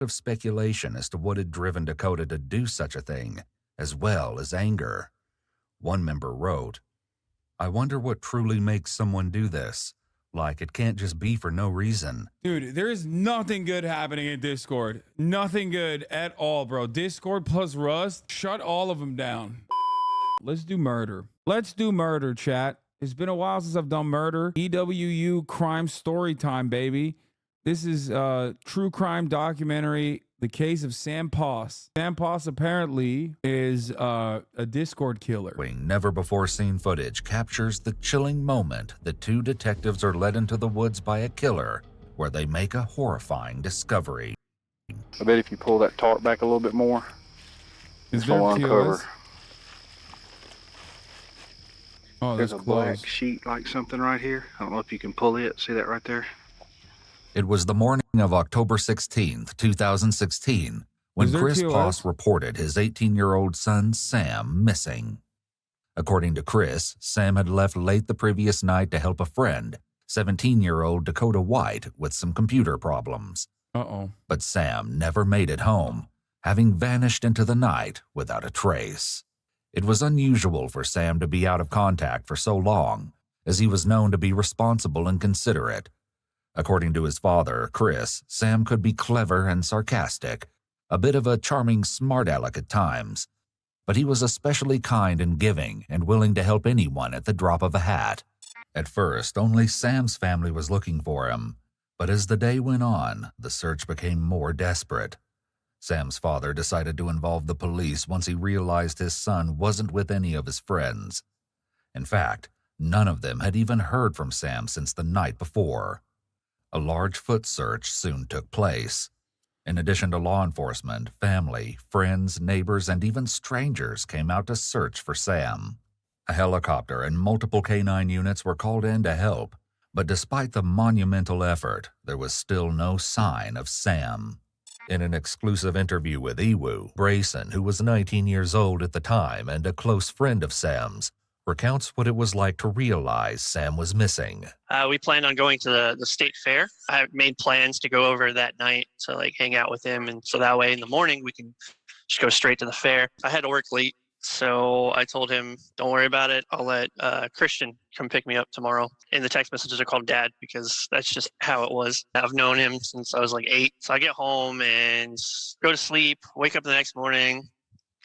of speculation as to what had driven Dakota to do such a thing, as well as anger. One member wrote, "I wonder what truly makes someone do this. Like, it can't just be for no reason." Dude, there is nothing good happening in Discord. Nothing good at all, bro. Discord plus Rust, shut all of them down. Let's do murder. Let's do murder, chat. It's been a while since I've done murder. EWU crime story time, baby. This is a true crime documentary, the case of Sam Poss. Sam Poss apparently is a Discord killer. Never-before-seen footage captures the chilling moment that two detectives are led into the woods by a killer, where they make a horrifying discovery. I bet if you pull that tarp back a little bit more, is there uncover. Oh, there's a black sheet like something right here. I don't know if you can pull it. See that right there? It was the morning of October 16th, 2016, when Chris Poss reported his 18-year-old son, Sam, missing. According to Chris, Sam had left late the previous night to help a friend, 17-year-old Dakota White, with some computer problems. But Sam never made it home, having vanished into the night without a trace. It was unusual for Sam to be out of contact for so long, as he was known to be responsible and considerate. According to his father, Chris, Sam could be clever and sarcastic, a bit of a charming smart aleck at times, but he was especially kind and giving and willing to help anyone at the drop of a hat. At first, only Sam's family was looking for him, but as the day went on, the search became more desperate. Sam's father decided to involve the police once he realized his son wasn't with any of his friends. In fact, none of them had even heard from Sam since the night before. A large foot search soon took place. In addition to law enforcement, family, friends, neighbors, and even strangers came out to search for Sam. A helicopter and multiple K-9 units were called in to help, but despite the monumental effort, there was still no sign of Sam. In an exclusive interview with Ewu, Brayson, who was 19 years old at the time and a close friend of Sam's, recounts what it was like to realize Sam was missing. We planned on going to the state fair. I made plans to go over that night to hang out with him, and so that way in the morning we can just go straight to the fair. I had to work late, so I told him, "Don't worry about it. I'll let Christian come pick me up tomorrow." And the text messages are called Dad because that's just how it was. I've known him since I was 8. So I get home and go to sleep, wake up the next morning.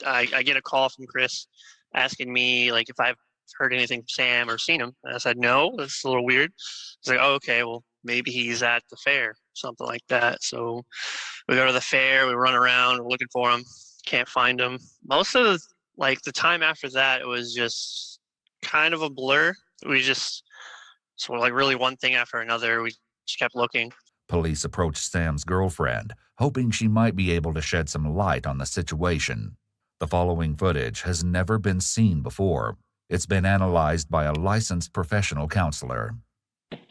I get a call from Chris asking me if I've heard anything from Sam or seen him. And I said, no, that's a little weird. He's like, oh, okay, well, maybe he's at the fair, something like that. So we go to the fair, we run around, we're looking for him, can't find him. Most of the time after that, it was just kind of a blur. We just, really one thing after another, we just kept looking. Police approached Sam's girlfriend, hoping she might be able to shed some light on the situation. The following footage has never been seen before. It's been analyzed by a licensed professional counselor.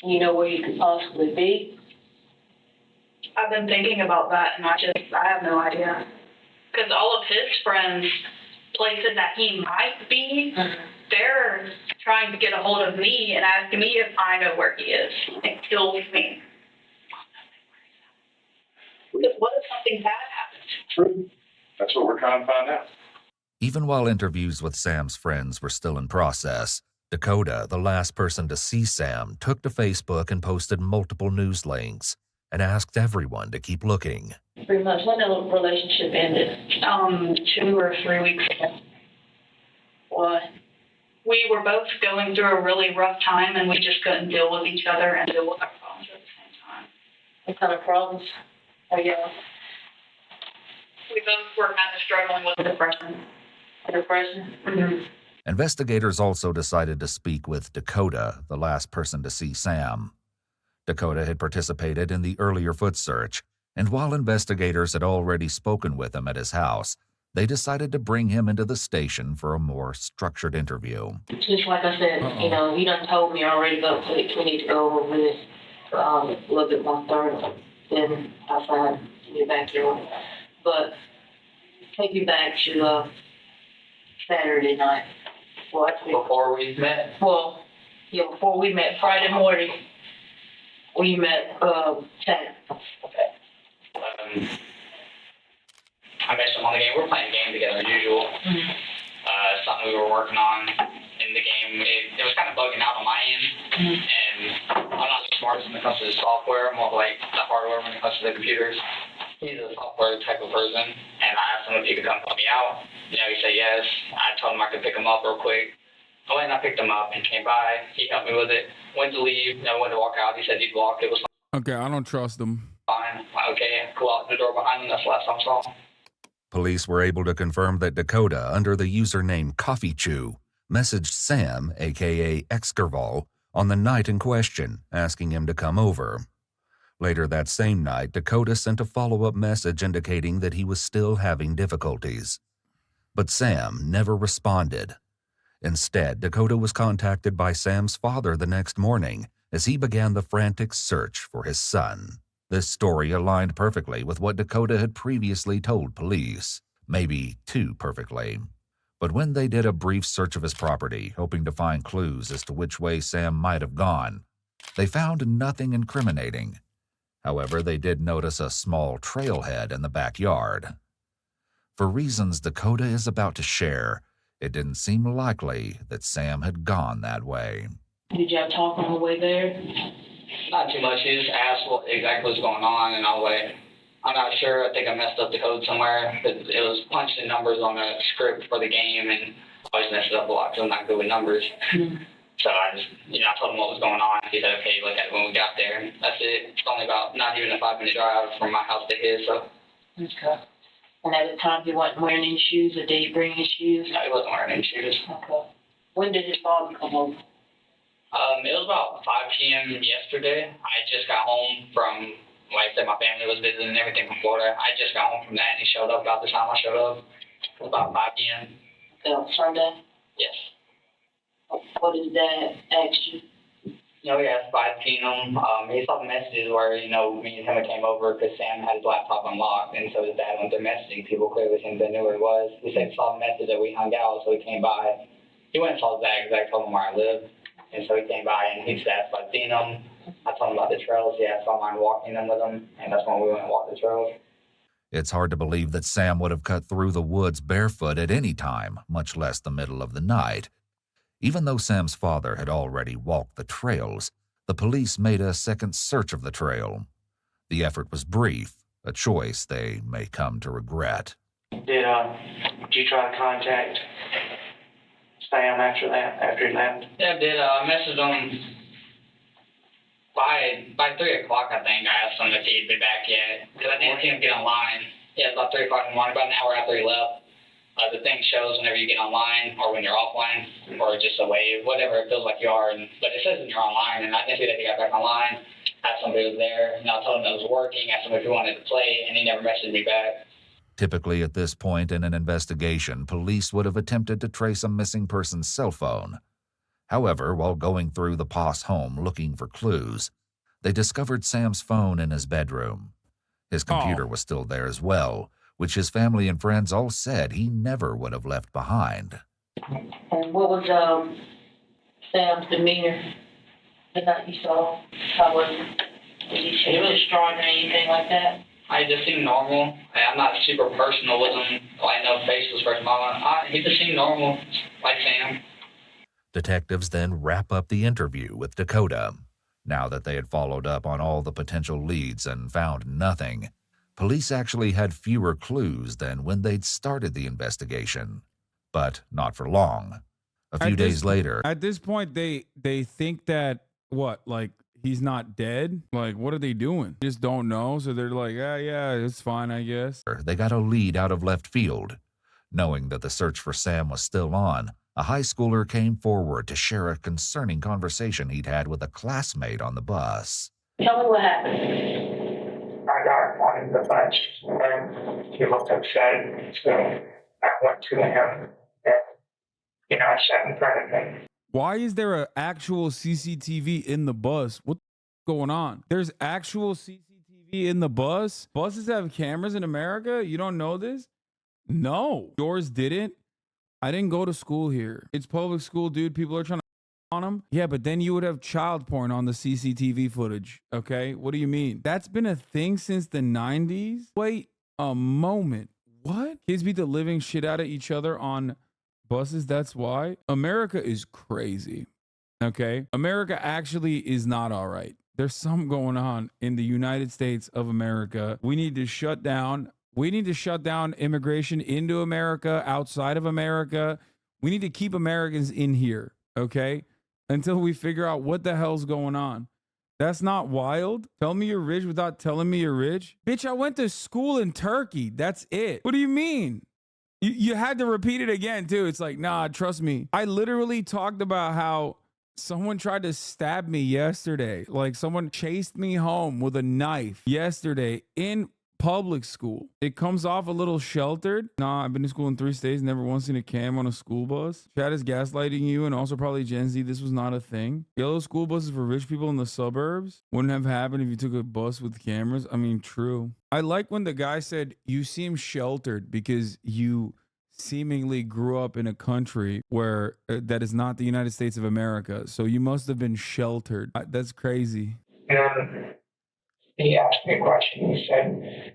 You know where you could possibly be? I've been thinking about that, and I have no idea. Because all of his friends, places that he might be, they're trying to get a hold of me and asking me if I know where he is. It kills me. Because what if something bad happens? True. That's what we're trying to find out. Even while interviews with Sam's friends were still in process, Dakota, the last person to see Sam, took to Facebook and posted multiple news links and asked everyone to keep looking. Pretty much. When the relationship ended? 2 or 3 weeks ago. Why? We were both going through a really rough time, and we just couldn't deal with each other and deal with our problems at the same time. What kind of problems? We both were kind of struggling with depression. Depression? Mm-hmm. Investigators also decided to speak with Dakota, the last person to see Sam. Dakota had participated in the earlier foot search, and while investigators had already spoken with him at his house, they decided to bring him into the station for a more structured interview. Just like I said, you done told me already, but we need to go over this a little bit more thoroughly. Then I'll find you back here. But take you back to Saturday night. What? Before we met? Well, yeah, before we met Friday morning. We met Saturday. Okay. I messaged him on the game. We're playing the game together as usual. Something we were working on in the game. It was kind of bugging out on my end. And I'm not the smartest when it comes to the software. I'm more like the hardware when it comes to the computers. He's a software type of person. And I asked him if he could come help me out. You know, he said yes. I told him I could pick him up real quick. I went and I picked him up. He came by. He helped me with it. Went to leave. I went to walk out. He said he'd walk. It was Okay, I don't trust him. fine. Okay, go out the door behind him. That's the last time I saw him. Police were able to confirm that Dakota, under the username Coffee Chew, messaged Sam, aka Exkerval, on the night in question, asking him to come over. Later that same night, Dakota sent a follow-up message indicating that he was still having difficulties. But Sam never responded. Instead, Dakota was contacted by Sam's father the next morning as he began the frantic search for his son. This story aligned perfectly with what Dakota had previously told police, maybe too perfectly. But when they did a brief search of his property, hoping to find clues as to which way Sam might have gone, they found nothing incriminating. However, they did notice a small trailhead in the backyard. For reasons Dakota is about to share, it didn't seem likely that Sam had gone that way. Did y'all talk on the way there? Not too much. He just asked what exactly was going on, and I was like, I'm not sure. I think I messed up the code somewhere. It was punching numbers on the script for the game, and I always messed it up a lot because I'm not good with numbers. So I just, I told him what was going on. He said, okay, look at it when we got there. And that's it. It's only about not even a 5-minute drive from my house to his, so. Okay. And at the time, he wasn't wearing any shoes, or did he bring his shoes? No, he wasn't wearing any shoes. Okay. When did his father come over? It was about 5 p.m. yesterday. I just got home from, like I said, my family was visiting and everything from Florida. I just got home from that, and he showed up about the time I showed up. It was about 5 p.m. Sunday? Yes. What did Dad ask you? He asked if I'd seen him. He saw the messages where, me and him came over because Sam had his laptop unlocked, and so his dad went there messaging people clearly since they knew where he was. He said he saw the message that we hung out, so he came by. He went and saw Zach. Zach told him where I lived. And so he came by and he just asked if I'd seen him. I told him about the trails. He asked if I mind walking them with him. And that's when we went and walked the trails. It's hard to believe that Sam would have cut through the woods barefoot at any time, much less the middle of the night. Even though Sam's father had already walked the trails, the police made a second search of the trail. The effort was brief, a choice they may come to regret. Did you try to contact Sam after he left? Yeah, I did. I messaged him by 3 o'clock, I think. I asked him if he'd be back yet, because I didn't see him get online. Yeah, it was about 3 o'clock in the morning, about an hour after he left. The thing shows whenever you get online or when you're offline or just away, whatever it feels like you are. But it says when you're online, and I didn't see that he got back online. Asked him if he was there, and I told him that it was working. Asked him if he wanted to play, and he never messaged me back. Typically, at this point in an investigation, police would have attempted to trace a missing person's cell phone. However, while going through the Poss home looking for clues, they discovered Sam's phone in his bedroom. His computer was still there as well, which his family and friends all said he never would have left behind. And what was Sam's demeanor the night you saw him? How was it? Did he was distraught or anything like that? I just seemed normal. I'm not super personal with him. I know face was first moment. He just seemed normal, like Sam. Detectives then wrap up the interview with Dakota. Now that they had followed up on all the potential leads and found nothing, police actually had fewer clues than when they'd started the investigation. But not for long. A few days later... At this point, they think that, he's not dead? Like, what are they doing? Just don't know, so they're like, yeah, it's fine, I guess. They got a lead out of left field. Knowing that the search for Sam was still on, a high schooler came forward to share a concerning conversation he'd had with a classmate on the bus. Tell me what happened. I got one in the bunch, and he looked upset, so I went to him, and, I sat in front of him. Why is there an actual CCTV in the bus? What's going on? There's actual CCTV in the bus? Buses have cameras in America? You don't know this? No. Yours didn't? I didn't go to school here. It's public school, dude. People are trying to on them. Yeah, but then you would have child porn on the CCTV footage. Okay? What do you mean? That's been a thing since the 90s? Wait a moment. What? Kids beat the living shit out of each other on buses? That's why? America is crazy. Okay? America actually is not all right. There's something going on in the United States of America. We need to shut down immigration into America, outside of America. We need to keep Americans in here, okay? Until we figure out what the hell's going on. That's not wild. Tell me you're rich without telling me you're rich. Bitch, I went to school in Turkey. That's it. What do you mean? You had to repeat it again, too. It's like, nah, trust me. I literally talked about how someone tried to stab me yesterday. Like someone chased me home with a knife yesterday in public school. It comes off a little sheltered. Nah, I've been to school in 3 states, never once seen a cam on a school bus. Chad is gaslighting you and also probably Gen Z. This was not a thing. Yellow school buses for rich people in the suburbs wouldn't have happened if you took a bus with cameras. I mean, true. I like when the guy said, you seem sheltered because you seemingly grew up in a country where that is not the United States of America. So you must have been sheltered. That's crazy. And he asked me a question. He said,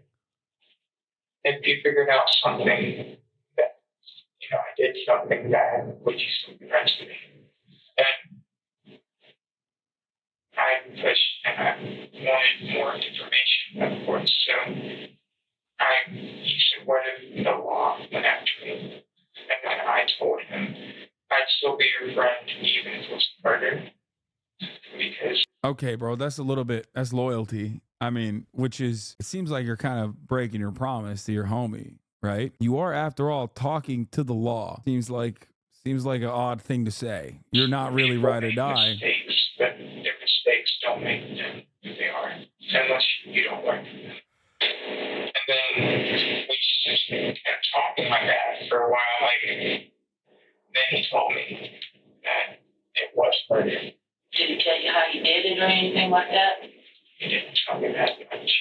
if you figured out something that, I did something bad, would you still be friends with me? And I pushed and I wanted more information, of course. So he said, what if the law went after me? And then I told him I'd still be your friend even if it was murder. Because okay, bro, that's loyalty. I mean, which is, it seems like you're kind of breaking your promise to your homie, right? You are, after all, talking to the law. Seems like an odd thing to say. You're not really ride or die. Mistakes, but their mistakes don't make them who they are, unless you don't learn from them. And then we just kept talking like that for a while. Like, then he told me that it was murder. Did he tell you how he did it or anything like that? He didn't tell me that much.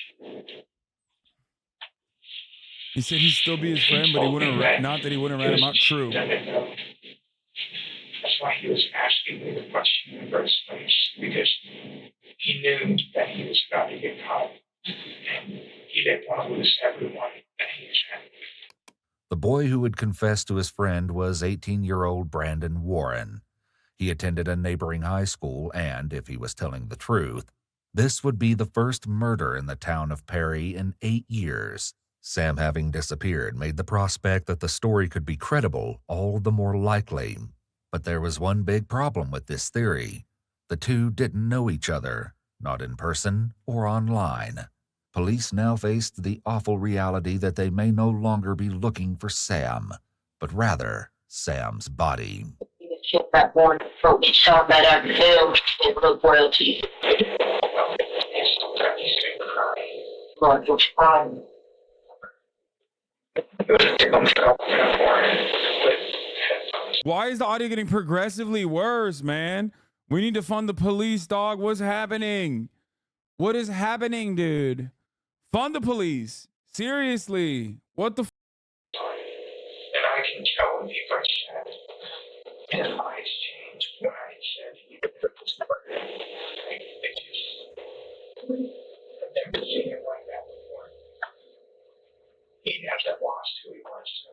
He said he'd still be his friend, but he wouldn't. Not that he wouldn't rat him out. True. That's why he was asking me the question in the first place, because he knew that he was about to get caught, and he didn't want to lose everyone that he was having. The boy who had confessed to his friend was 18-year-old Brandon Warren. He attended a neighboring high school, and, if he was telling the truth, this would be the first murder in the town of Perry in 8 years. Sam having disappeared made the prospect that the story could be credible all the more likely. But there was one big problem with this theory. The two didn't know each other, not in person or online. Police now faced the awful reality that they may no longer be looking for Sam, but rather Sam's body. That one folk you saw that out in the film and look royalty. Lord, what's wrong? Why is the audio getting progressively worse, man? We need to fund the police, dog. What's happening? What is happening, dude? Fund the police. Seriously. What the f? And I can tell when people are sad. His eyes changed when I said he was murdered. I've never seen him like that before. He hasn't lost who he was, so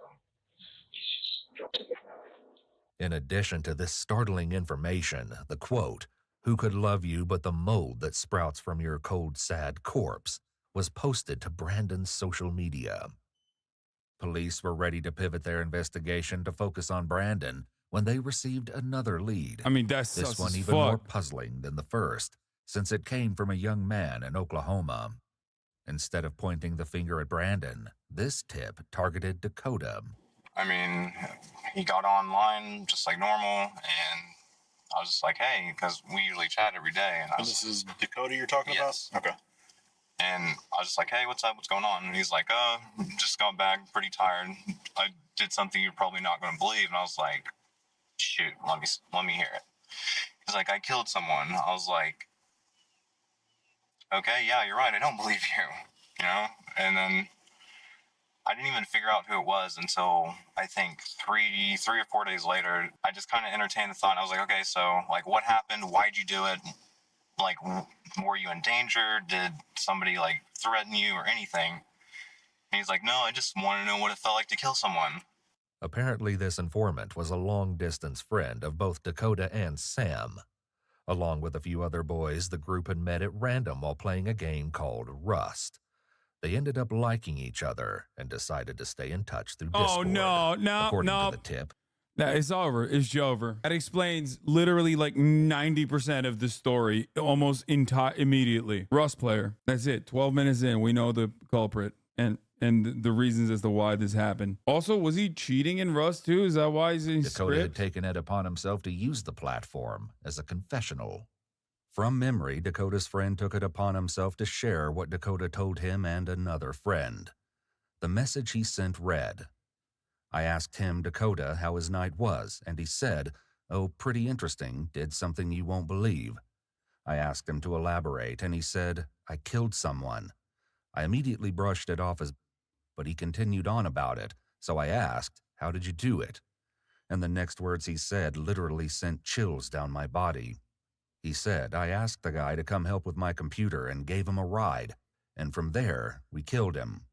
he's just guilty about it. In addition to this startling information, the quote, "Who could love you but the mold that sprouts from your cold, sad corpse," was posted to Brandon's social media. Police were ready to pivot their investigation to focus on Brandon when they received another lead. I mean, that's this one even more puzzling than the first, since it came from a young man in Oklahoma. Instead of pointing the finger at Brandon, this tip targeted Dakota. I mean, he got online just like normal, and I was just like, hey, because we usually chat every day. And this is Dakota you're talking about? Okay. And I was just like, hey, what's up? What's going on? And he's like, just got back, pretty tired. I did something you're probably not going to believe. And I was like, shoot, let me hear it. He's like, I killed someone. I was like, okay, yeah, you're right. I don't believe you, And then I didn't even figure out who it was until I think three or 4 days later. I just kind of entertained the thought. I was like, okay, so like, what happened? Why'd you do it? Like, were you in danger? Did somebody like threaten you or anything? He's like, no, I just want to know what it felt like to kill someone. Apparently, this informant was a long-distance friend of both Dakota and Sam. Along with a few other boys, the group had met at random while playing a game called Rust. They ended up liking each other and decided to stay in touch through Discord. Oh, no. According to the tip. Nah, it's over. It's over. That explains literally like 90% of the story almost immediately. Rust player. That's it. 12 minutes in, we know the culprit and the reasons as to why this happened. Also, was he cheating in Rust too? Is that why he's in Dakota had taken it upon himself to use the platform as a confessional. From memory, Dakota's friend took it upon himself to share what Dakota told him and another friend. The message he sent read, I asked him, Dakota, how his night was, and he said, oh, pretty interesting, did something you won't believe. I asked him to elaborate, and he said, I killed someone. I immediately brushed it off but he continued on about it, so I asked, how did you do it? And the next words he said literally sent chills down my body. He said, I asked the guy to come help with my computer and gave him a ride, and from there, we killed him.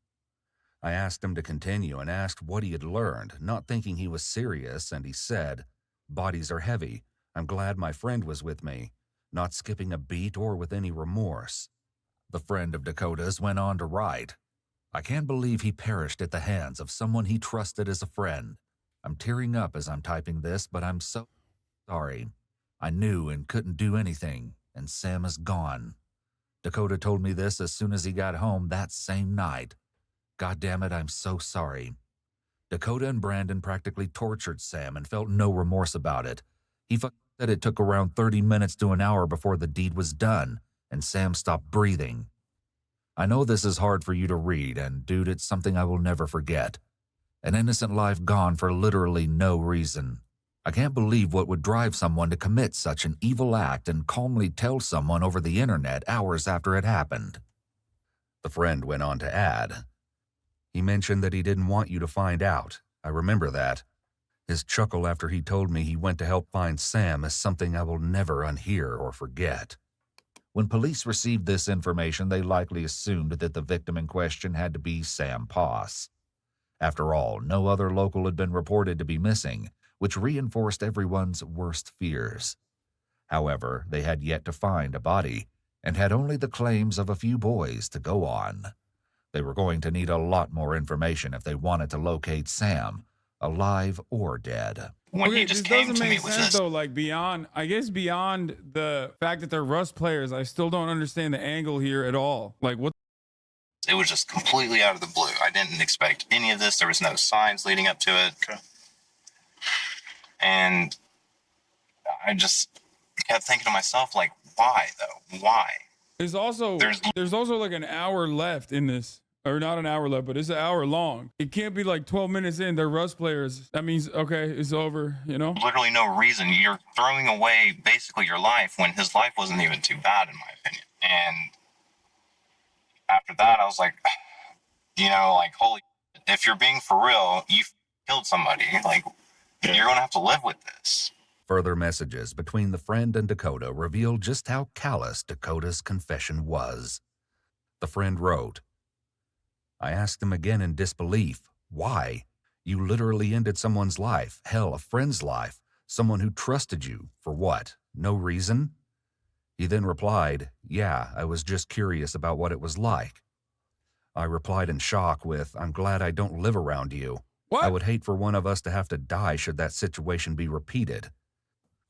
I asked him to continue and asked what he had learned, not thinking he was serious, and he said, bodies are heavy. I'm glad my friend was with me, not skipping a beat or with any remorse. The friend of Dakota's went on to write, I can't believe he perished at the hands of someone he trusted as a friend. I'm tearing up as I'm typing this, but I'm so sorry. I knew and couldn't do anything, and Sam is gone. Dakota told me this as soon as he got home that same night. God damn it, I'm so sorry. Dakota and Brandon practically tortured Sam and felt no remorse about it. He said it took around 30 minutes to an hour before the deed was done, and Sam stopped breathing. I know this is hard for you to read, and dude, it's something I will never forget. An innocent life gone for literally no reason. I can't believe what would drive someone to commit such an evil act and calmly tell someone over the internet hours after it happened. The friend went on to add, he mentioned that he didn't want you to find out. I remember that. His chuckle after he told me he went to help find Sam is something I will never unhear or forget. When police received this information, they likely assumed that the victim in question had to be Sam Poss. After all, no other local had been reported to be missing, which reinforced everyone's worst fears. However, they had yet to find a body, and had only the claims of a few boys to go on. They were going to need a lot more information if they wanted to locate Sam, alive or dead. When he just doesn't make sense though, like beyond the fact that they're Rust players, I still don't understand the angle here at all. Like what? It was just completely out of the blue. I didn't expect any of this. There was no signs leading up to it. Okay. And I just kept thinking to myself, like, why though? Why? There's also like an hour left in this. Or not an hour left, but it's an hour long. It can't be like 12 minutes in, they're Rust players. That means, okay, it's over, you know? Literally no reason. You're throwing away basically your life when his life wasn't even too bad, in my opinion. And after that, I was like, you know, like, holy, if you're being for real, you killed somebody. Like, you're going to have to live with this. Further messages between the friend and Dakota revealed just how callous Dakota's confession was. The friend wrote, I asked him again in disbelief, why? You literally ended someone's life, hell, a friend's life, someone who trusted you, for what? No reason? He then replied, yeah, I was just curious about what it was like. I replied in shock with, I'm glad I don't live around you. What? I would hate for one of us to have to die should that situation be repeated.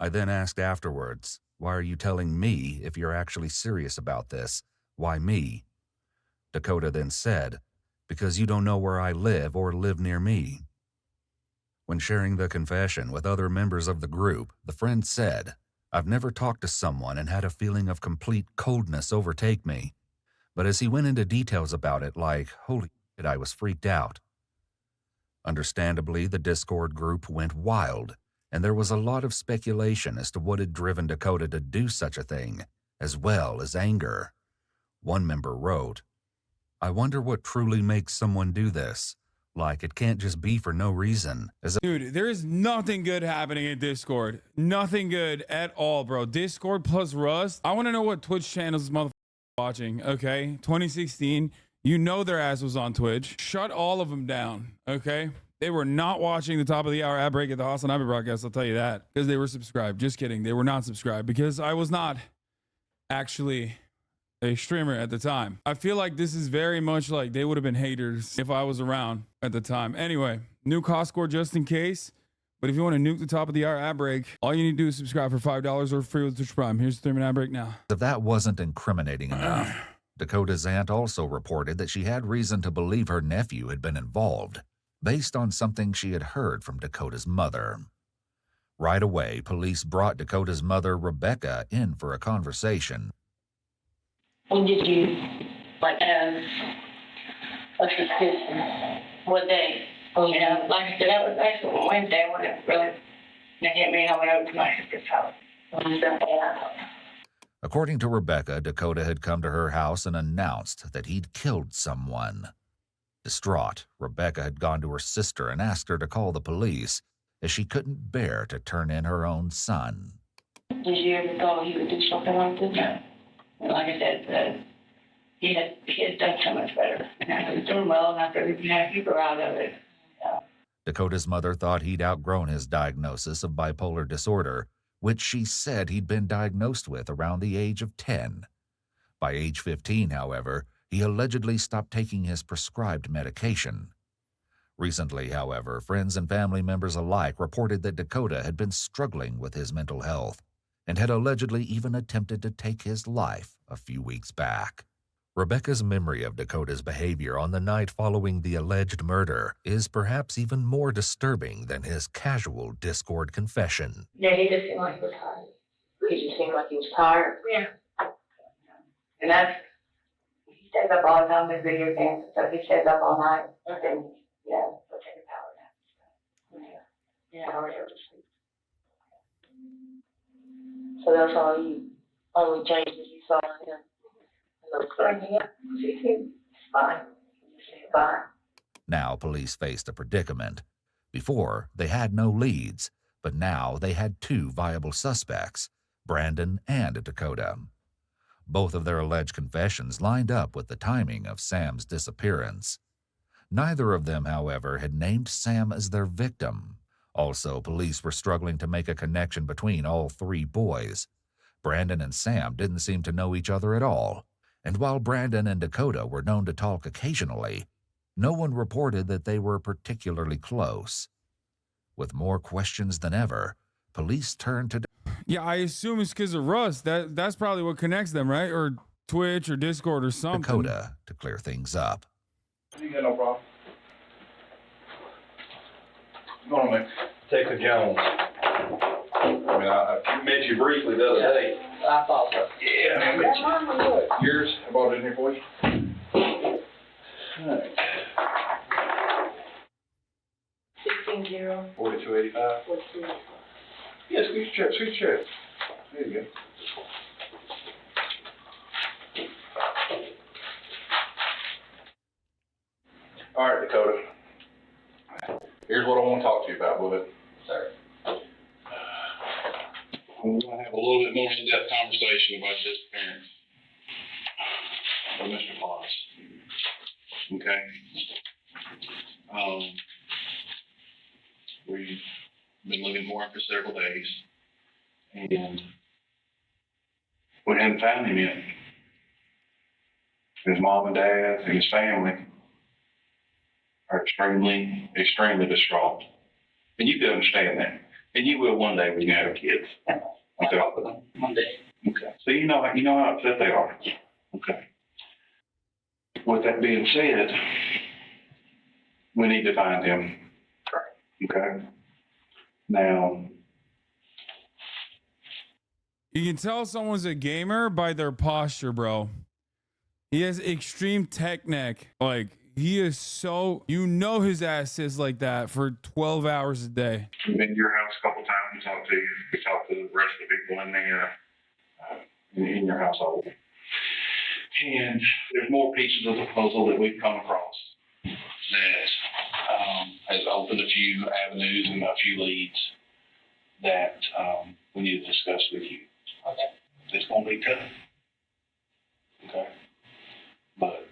I then asked afterwards, why are you telling me if you're actually serious about this? Why me? Dakota then said, because you don't know where I live or live near me. When sharing the confession with other members of the group, the friend said, I've never talked to someone and had a feeling of complete coldness overtake me. But as he went into details about it, like, holy shit, I was freaked out. Understandably, the Discord group went wild, and there was a lot of speculation as to what had driven Dakota to do such a thing, as well as anger. One member wrote, I wonder what truly makes someone do this. Like, it can't just be for no reason. Dude, there is nothing good happening in Discord. Nothing good at all, bro. Discord plus Rust. I want to know what Twitch channels this motherfucker watching, okay? 2016. You know their ass was on Twitch. Shut all of them down, okay? They were not watching the top of the hour ad break at the Hasanabi broadcast, I'll tell you that, because they were subscribed. Just kidding. They were not subscribed because I was not actually a streamer at the time. I feel like this is very much like they would have been haters if I was around at the time. Anyway, new cost score just in case. But if you want to nuke the top of the hour ad break, all you need to do is subscribe for $5 or free with Twitch Prime. Here's the 3-minute ad break now. If that wasn't incriminating enough, Dakota's aunt also reported that she had reason to believe her nephew had been involved, based on something she had heard from Dakota's mother. Right away, police brought Dakota's mother, Rebecca, in for a conversation. When did you, like, have a suspicion? What day? Oh, yeah, like I said, that was actually Wednesday when it really hit me. I went over to my sister's house. According to Rebecca, Dakota had come to her house and announced that he'd killed someone. Distraught, Rebecca had gone to her sister and asked her to call the police, as she couldn't bear to turn in her own son. Did you ever thought he would do something like this? No. Like I said, he had done so much better. And he was doing well, and I figured he grew out of it. Dakota's mother thought he'd outgrown his diagnosis of bipolar disorder, which she said he'd been diagnosed with around the age of 10. By age 15, however, he allegedly stopped taking his prescribed medication. Recently, however, friends and family members alike reported that Dakota had been struggling with his mental health and had allegedly even attempted to take his life a few weeks back. Rebecca's memory of Dakota's behavior on the night following the alleged murder is perhaps even more disturbing than his casual Discord confession. Yeah, he just seemed like he was tired. He just seemed like he was tired. Yeah. And he stays up all the time with video games, so he stays up all night. And, go take a power nap. Yeah, I already to sleep. So that's all only changes you saw in him. Now police faced a predicament. Before, they had no leads, but now they had 2 viable suspects, Brandon and Dakota. Both of their alleged confessions lined up with the timing of Sam's disappearance. Neither of them, however, had named Sam as their victim. Also, police were struggling to make a connection between all 3 boys. Brandon and Sam didn't seem to know each other at all. And while Brandon and Dakota were known to talk occasionally, no one reported that they were particularly close. With more questions than ever, police turned to... Yeah, I assume it's because of Russ. That's probably what connects them, right? Or Twitch or Discord or something. Dakota to clear things up. You got no problem. Come on, man. Texas Jones. I mean, I met you briefly the other day. I thought so. Yeah, I met you. Yours? I brought it in here for you. All right. 16-0. 4285. Yeah, squeeze your chest, squeeze your chest. There you go. All right, Dakota. Here's what I want to talk to you about, bud. Sir. We're going to have a little bit more in-depth conversation about this disappearance of Mr. Potts. Okay? We've been looking for him for several days, and we hadn't found him yet. His mom and dad and his family are extremely, extremely distraught. And you can understand that. And you will one day when you have kids. Okay. One day. Okay. So you know how upset they are. Okay. With that being said, we need to find him. Okay. Now, You can tell someone's a gamer by their posture, bro. He has extreme tech neck. Like, he is so, his ass is like that for 12 hours a day. I've been to your house a couple times and talked to you. We talked to the rest of the people in there, in your household. And there's more pieces of the puzzle that we've come across that has opened a few avenues and a few leads that we need to discuss with you. Okay. It's going to be tough. Okay. But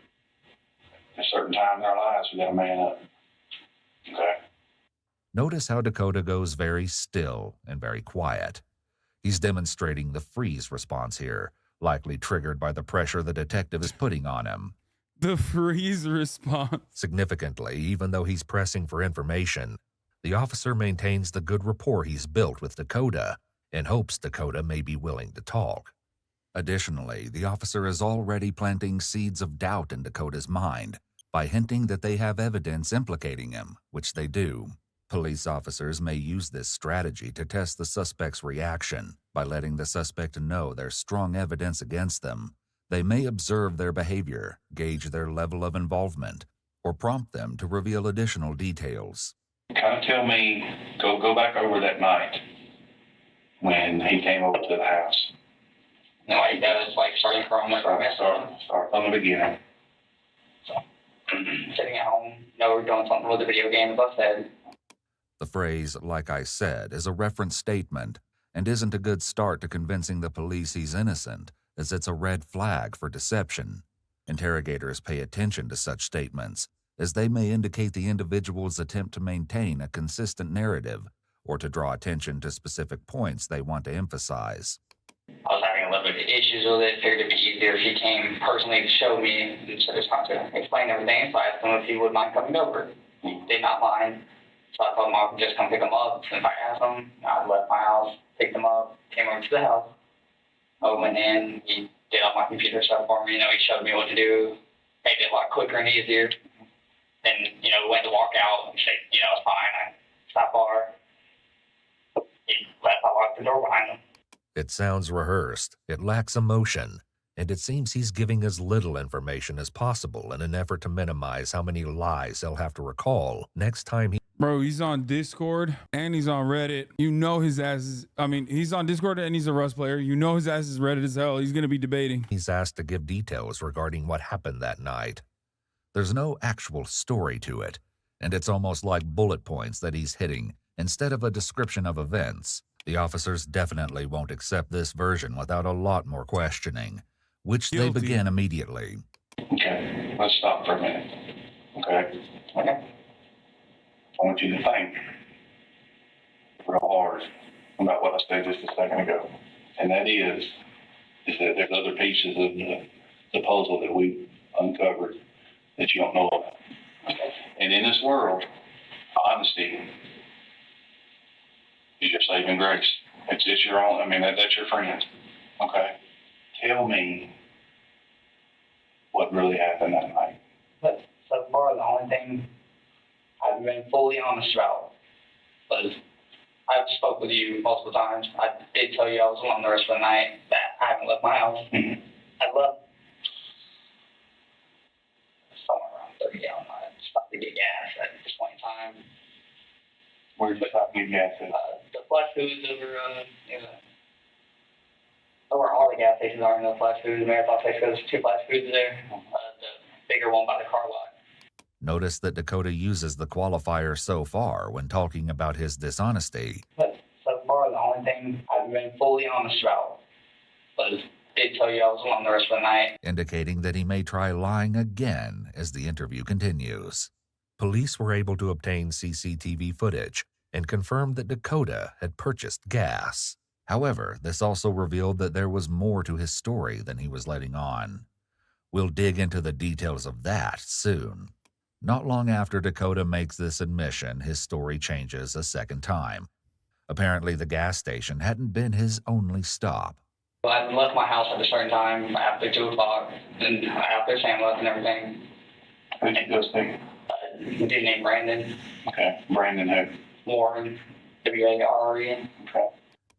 a certain time in our lives, we got to man up. Okay? Notice how Dakota goes very still and very quiet. He's demonstrating the freeze response here, likely triggered by the pressure the detective is putting on him. The freeze response. Significantly, even though he's pressing for information, the officer maintains the good rapport he's built with Dakota in hopes Dakota may be willing to talk. Additionally, the officer is already planting seeds of doubt in Dakota's mind by hinting that they have evidence implicating him, which they do. Police officers may use this strategy to test the suspect's reaction by letting the suspect know there's strong evidence against them. They may observe their behavior, gauge their level of involvement, or prompt them to reveal additional details. Kind of tell me, go back over that night when he came over to the house. No, he does, like, starting from, like, Start from the beginning. So, sitting at home, we're doing something with the video game, as I said. The phrase, like I said, is a reference statement and isn't a good start to convincing the police he's innocent, as it's a red flag for deception. Interrogators pay attention to such statements, as they may indicate the individual's attempt to maintain a consistent narrative or to draw attention to specific points they want to emphasize. I was having a little bit of issues with it. Figured it'd be easier if he came personally to show me instead of trying to explain everything. So I asked him if he would mind coming over. He did not mind. So I told him I would just come pick him up. And if I asked him, I left my house, picked him up, came over to the house. I went in, he did all my computer stuff for me. He showed me what to do, made it a lot quicker and easier. And, we went to walk out and said, it's fine. I stopped far. He left, I locked the door behind him. It sounds rehearsed, it lacks emotion, and it seems he's giving as little information as possible in an effort to minimize how many lies he'll have to recall next time he... Bro, he's on Discord and he's on Reddit. His ass is... he's on Discord and he's a Rust player. His ass is Reddit as hell. He's going to be debating. He's asked to give details regarding what happened that night. There's no actual story to it, and it's almost like bullet points that he's hitting instead of a description of events. The officers definitely won't accept this version without a lot more questioning, which Guilty. they begin immediately. Okay, let's stop for a minute. Okay? I want you to think real hard about what I said just a second ago. And that is that there's other pieces of the puzzle that we uncovered that you don't know about. And in this world, honesty is your saving grace. It's your own, that's your friend. Okay? Tell me what really happened that night. But so far, the only thing I've been fully honest about was I've spoke with you multiple times. I did tell you I was alone the rest of the night, that I haven't left my house. Mm-hmm. I left somewhere around 30 gallon. I stopped to get gas at this point in time. Where did you stop getting gas at? The flash foods over, where all the gas stations are in the flash foods, Marathon Station, there's 2 flash foods there. The bigger one by the car lot. Notice that Dakota uses the qualifier so far when talking about his dishonesty. But so far, the only thing I've been fully honest about was did tell you I was alone the rest of the night. Indicating that he may try lying again as the interview continues. Police were able to obtain CCTV footage and confirmed that Dakota had purchased gas. However, this also revealed that there was more to his story than he was letting on. We'll dig into the details of that soon. Not long after Dakota makes this admission, his story changes a second time. Apparently, the gas station hadn't been his only stop. I left my house at a certain time after 2 o'clock, and after Sam left and everything. Who did you go see? A dude named Brandon. Okay, Brandon who? Warren, W-A-R-R-E-N. Okay.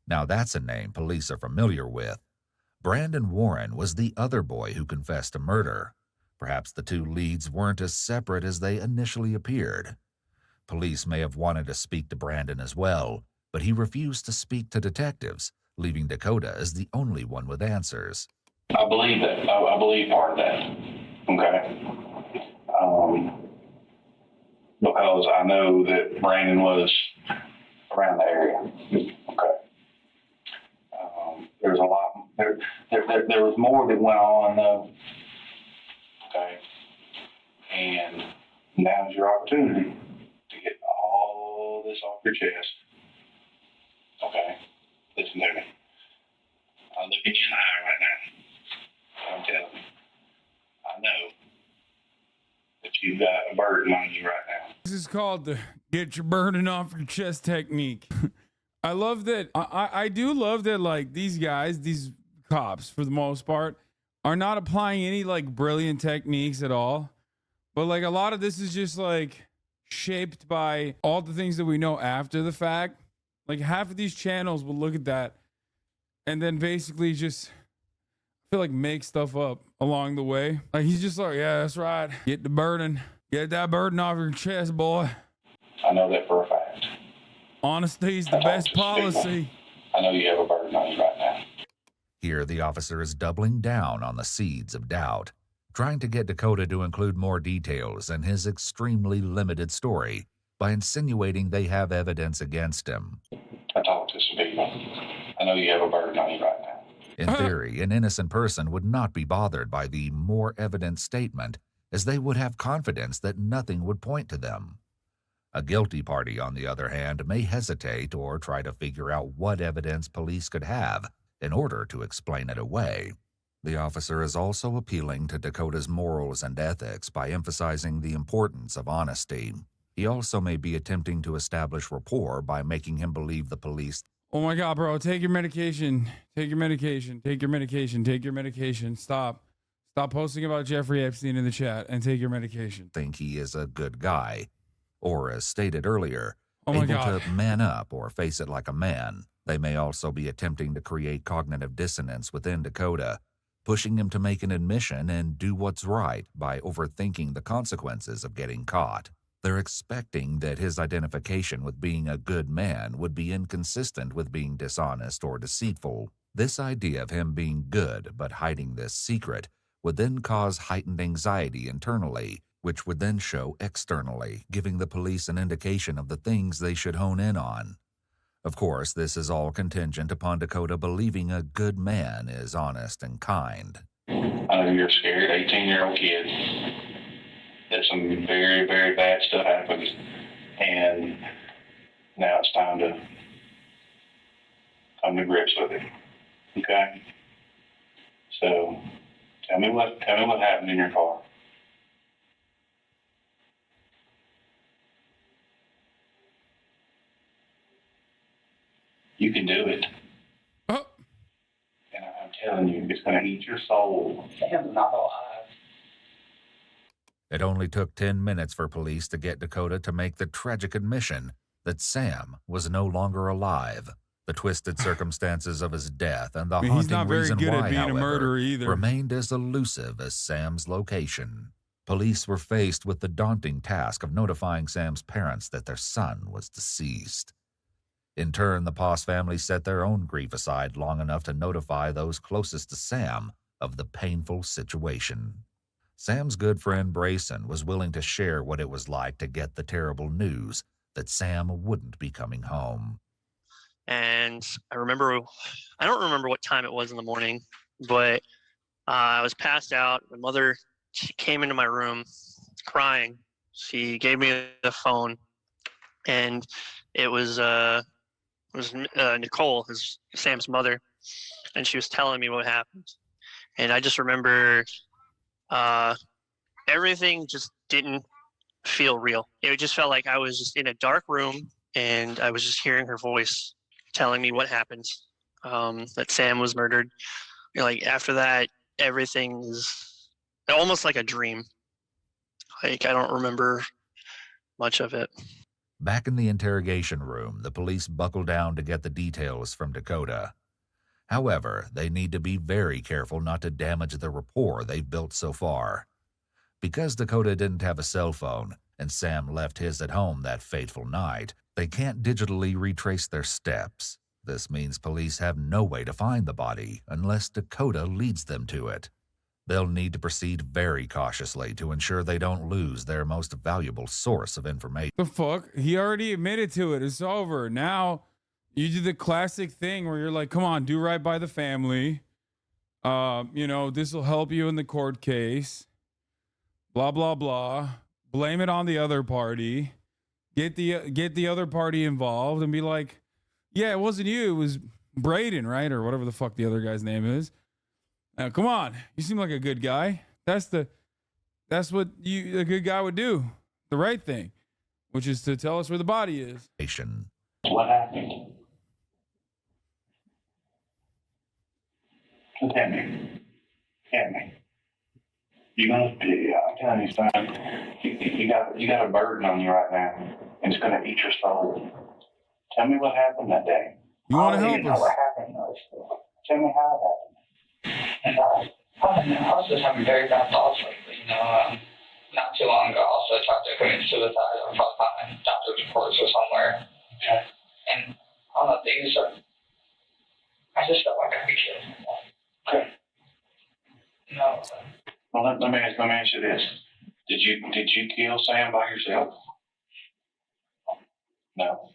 Now that's a name police are familiar with. Brandon Warren was the other boy who confessed to murder. Perhaps the 2 leads weren't as separate as they initially appeared. Police may have wanted to speak to Brandon as well, but he refused to speak to detectives, leaving Dakota as the only one with answers. I believe that. I believe part of that. Okay. Because I know that Brandon was around the area. Okay. There's a lot. There was more that went on though. Okay. And now's your opportunity to get all this off your chest. Okay? Listen to me. I'm looking you in the eye right now. I'm telling you. I know that you've got a burden on you right now. This is called the get your burden off your chest technique. I love that. I do love that, like, these guys, these cops, for the most part, are not applying any, like, brilliant techniques at all. But, like, a lot of this is just, like, shaped by all the things that we know after the fact. Like, half of these channels will look at that and then basically just, I feel like, make stuff up along the way. Like, he's just like, yeah, that's right. Get the burden. Get that burden off your chest, boy. I know that for a fact. Honesty is the best policy. I know you have a burden on you right now. Here, the officer is doubling down on the seeds of doubt, trying to get Dakota to include more details in his extremely limited story by insinuating they have evidence against him. I talked to some people. I know you have a burden on you right now. In theory, an innocent person would not be bothered by the more evident statement, as they would have confidence that nothing would point to them. A guilty party, on the other hand, may hesitate or try to figure out what evidence police could have in order to explain it away. The officer is also appealing to Dakota's morals and ethics by emphasizing the importance of honesty. He also may be attempting to establish rapport by making him believe the police. Oh my God, bro, take your medication. Take your medication. Take your medication. Take your medication. Stop. Stop posting about Jeffrey Epstein in the chat and take your medication. Think he is a good guy. Or, as stated earlier, Oh my able God. to man up or face it like a man. They may also be attempting to create cognitive dissonance within Dakota, pushing him to make an admission and do what's right by overthinking the consequences of getting caught. They're expecting that his identification with being a good man would be inconsistent with being dishonest or deceitful. This idea of him being good but hiding this secret would then cause heightened anxiety internally, which would then show externally, giving the police an indication of the things they should hone in on. Of course, this is all contingent upon Dakota believing a good man is honest and kind. I know you're a scared 18-year-old kid. That some very, very bad stuff happened. And now it's time to come to grips with it. Okay? So tell me what happened in your car. You can do it. Oh. And I'm telling you, it's going to eat your soul. Sam's not alive. It only took 10 minutes for police to get Dakota to make the tragic admission that Sam was no longer alive. The twisted circumstances of his death and the haunting reason why, however, remained as elusive as Sam's location. Police were faced with the daunting task of notifying Sam's parents that their son was deceased. In turn, the Poss family set their own grief aside long enough to notify those closest to Sam of the painful situation. Sam's good friend Brayson was willing to share what it was like to get the terrible news that Sam wouldn't be coming home. And I don't remember what time it was in the morning, but I was passed out. My mother, she came into my room crying. She gave me the phone, and it was Nicole, Sam's mother, and she was telling me what happened. And I just remember everything just didn't feel real. It just felt like I was just in a dark room, and I was just hearing her voice telling me what happened, that Sam was murdered. Like, after that, everything is almost like a dream. Like, I don't remember much of it. Back in the interrogation room, the police buckle down to get the details from Dakota. However, they need to be very careful not to damage the rapport they've built so far. Because Dakota didn't have a cell phone, and Sam left his at home that fateful night, they can't digitally retrace their steps. This means police have no way to find the body unless Dakota leads them to it. They'll need to proceed very cautiously to ensure they don't lose their most valuable source of information. The fuck? He already admitted to it. It's over. Now you do the classic thing where you're like, come on, do right by the family. This will help you in the court case. blah, blah, blah. Blame it on the other party. Get the other party involved and be like, yeah, it wasn't you. It was Braden, right? Or whatever the fuck the other guy's name is. Come on. You seem like a good guy. That's what a good guy would do. The right thing, which is to tell us where the body is. What happened? Look at me. I'm telling you, son, you got a burden on you right now, and it's gonna eat your soul. Tell me what happened that day. You want to help us? What happened? Tell me how it happened. And I was just having very bad thoughts lately. Not too long ago, I also tried to commit suicide. I probably found my doctor's reports or somewhere. Okay. And all the things I just felt like I could kill myself. Okay. No. Well, let me ask you this: Did you kill Sam by yourself? No.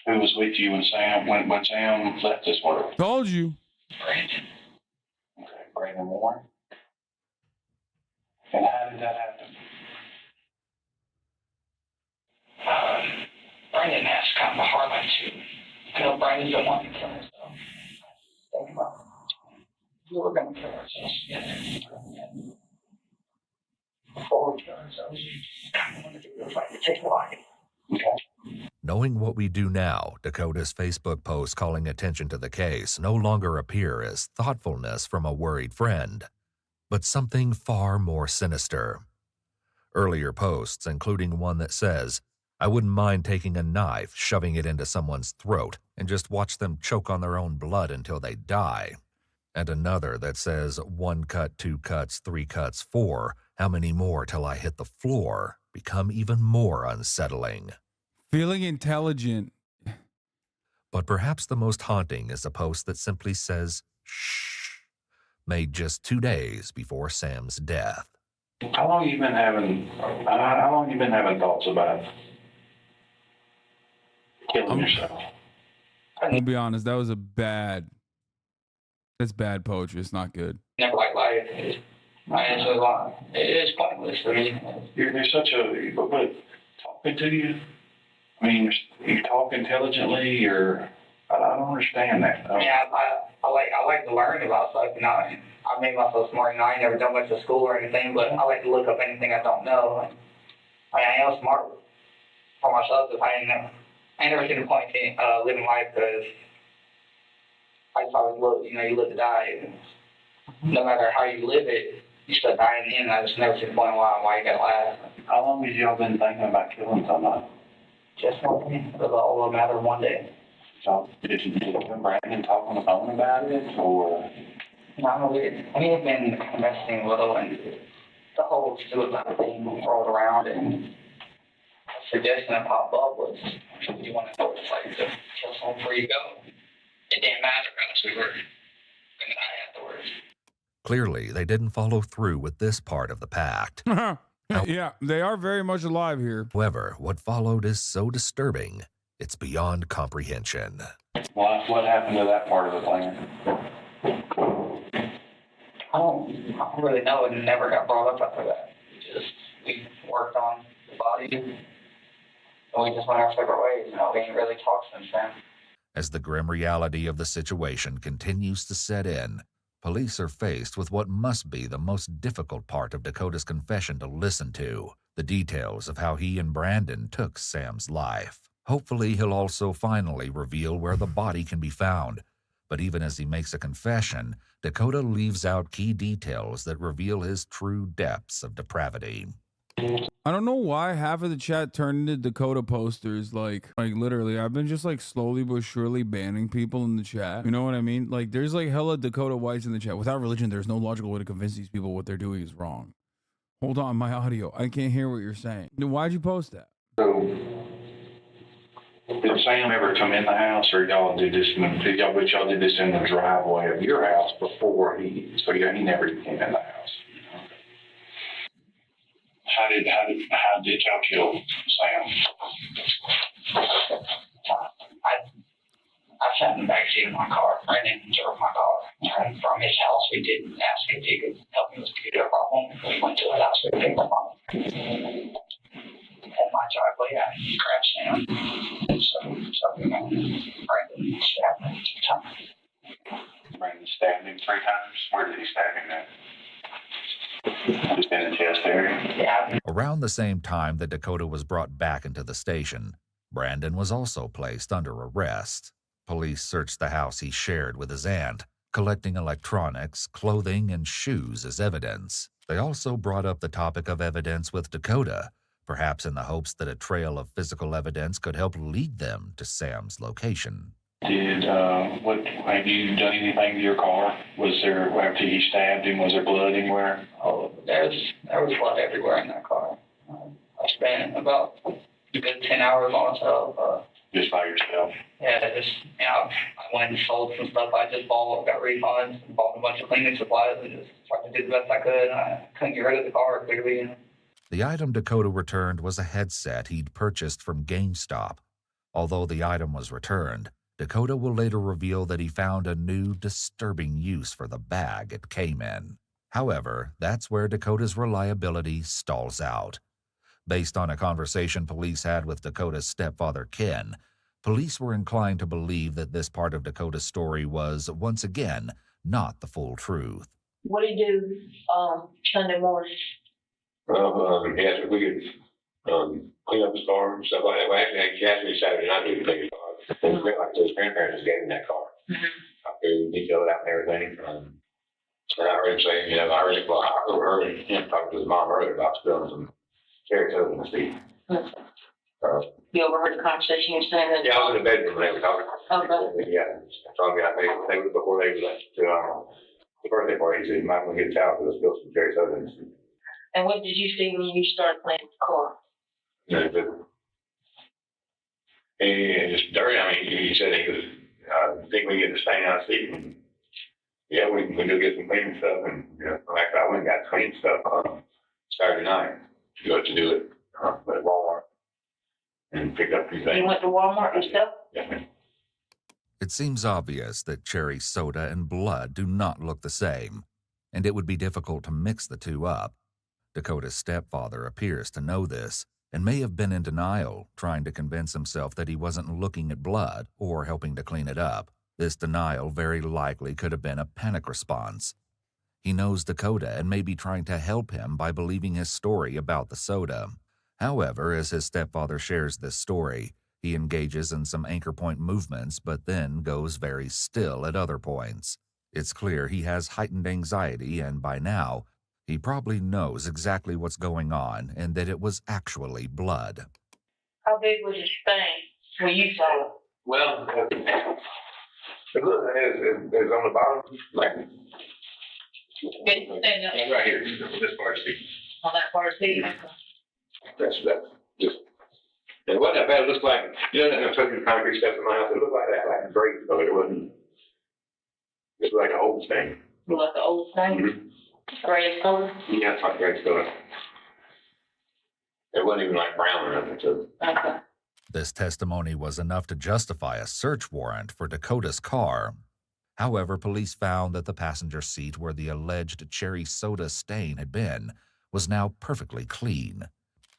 Who was with you when Sam left this world? Told you. Brandon. Okay, Brandon Moore. And how did that happen? Brandon has kind of a hard life too. I know Brandon's been wanting to kill himself. Think about it. We were going to kill ourselves together. Before we kill ourselves, we kind of wanted to do a fight to take life. Okay. Knowing what we do now, Dakota's Facebook posts calling attention to the case no longer appear as thoughtfulness from a worried friend, but something far more sinister. Earlier posts, including one that says, "I wouldn't mind taking a knife, shoving it into someone's throat, and just watch them choke on their own blood until they die." And another that says, "1 cut, 2 cuts, 3 cuts, 4, how many more till I hit the floor?" become even more unsettling. Feeling intelligent. But perhaps the most haunting is a post that simply says, "Shh," made just 2 days before Sam's death. How long you been having thoughts about killing yourself? I'm gonna be honest, that's bad poetry. It's not good. Never like life. My answer is why. It is pointless for me. You're such a, but talking to you, I mean, you talk intelligently, I don't understand that. I mean, I like to learn about stuff, I made myself smart, I ain't never done much of school or anything, but I like to look up anything I don't know. I am smart for myself, if I ain't never seen a point in living life, because I just always look, you live to die, and no matter how you live it, you still die in the end. I just never seen a point why you gotta laugh. How long have y'all been thinking about killing somebody? Just one day. It was all a matter of one day. So, did you and Brandon talk on the phone about it, or? No, we had been investing a little, and the whole suicide thing rolled around, and a suggestion that popped up was, do you want to know what it's like to kill someone before you go? It didn't matter unless we were going to die afterwards. Clearly, they didn't follow through with this part of the pact. Yeah, they are very much alive here. However, what followed is so disturbing, it's beyond comprehension. What happened to that part of the plan? I don't really know. It never got brought up after that. We worked on the body, and we just went our separate ways. We ain't really talked since then. As the grim reality of the situation continues to set in, police are faced with what must be the most difficult part of Dakota's confession to listen to, the details of how he and Brandon took Sam's life. Hopefully, he'll also finally reveal where the body can be found. But even as he makes a confession, Dakota leaves out key details that reveal his true depths of depravity. I don't know why half of the chat turned into Dakota posters. Like literally, I've been just slowly but surely banning people in the chat. You know what I mean? There's hella Dakota whites in the chat. Without religion, there's no logical way to convince these people what they're doing is wrong. Hold on, my audio. I can't hear what you're saying. Then why'd you post that? So, did Sam ever come in the house, or y'all did this? Y'all did this in the driveway of your house before he never came in the house. How did y'all kill Sam? I sat in the backseat of my car. Brandon drove my car. And from his house, we did ask if he could help me with the computer problem. We went to his driveway, he crashed down. And so Brandon stabbed him 2 times. Brandon stabbed him 3 times. Where did he stab him at? Just in the chest area. Yeah. Around the same time that Dakota was brought back into the station, Brandon was also placed under arrest. Police searched the house he shared with his aunt, collecting electronics, clothing, and shoes as evidence. They also brought up the topic of evidence with Dakota, perhaps in the hopes that a trail of physical evidence could help lead them to Sam's location. Have you done anything to your car? Was there, after he stabbed him, was there blood anywhere? Oh, there was blood everywhere in that car. I spent about a good 10 hours on myself. Just by yourself? Yeah, I went and sold some stuff I just bought, got refunds, bought a bunch of cleaning supplies, and just tried to do the best I could. I couldn't get rid of the car, clearly. The item Dakota returned was a headset he'd purchased from GameStop. Although the item was returned, Dakota will later reveal that he found a new, disturbing use for the bag it came in. However, that's where Dakota's reliability stalls out. Based on a conversation police had with Dakota's stepfather, Ken, police were inclined to believe that this part of Dakota's story was, once again, not the full truth. What do you do Sunday morning? Yes, if we could clean up his car and stuff like that. Well, actually, he asked me Saturday night to clean his car. Like his grandparents just gave him that car. I could detail it out and everything. And I heard him say, I heard him talking to his mom earlier about spilling some cherry soda in the seat. You overheard the conversation you're saying that? Yeah, I was in the bedroom when they were talking. Okay. Yeah, told me they was before they left to the birthday party. He said, you might want to get a towel because spill some cherry soda in the seat. And what did you see when you started playing with the car? And just dirty. I mean, he said he was, I think we get the stain out of the seat. And, yeah, we do get some cleaning stuff. And, actually, I went and got clean stuff Saturday night to go to do it at Walmart and pick up these things. You went to Walmart yourself? Yeah. It seems obvious that cherry soda and blood do not look the same, and it would be difficult to mix the two up. Dakota's stepfather appears to know this and may have been in denial, trying to convince himself that he wasn't looking at blood or helping to clean it up. This denial very likely could have been a panic response. He knows Dakota and may be trying to help him by believing his story about the soda. However, as his stepfather shares this story, he engages in some anchor point movements but then goes very still at other points. It's clear he has heightened anxiety, and by now, he probably knows exactly what's going on and that it was actually blood. How big was his stain when you saw it? Well, it was on the bottom, like, Stand up. right here, this part of the seat. On that part of the seat? That's just, it wasn't that bad. It looked like, I took you concrete steps in my house. It looked like that, like a grate, but it wasn't. It was like an old stain. Like the old stain? Mm-hmm. Gray color? Yeah, it's like gray color. It wasn't even like brown or nothing, so. Okay. This testimony was enough to justify a search warrant for Dakota's car. However, police found that the passenger seat where the alleged cherry soda stain had been was now perfectly clean.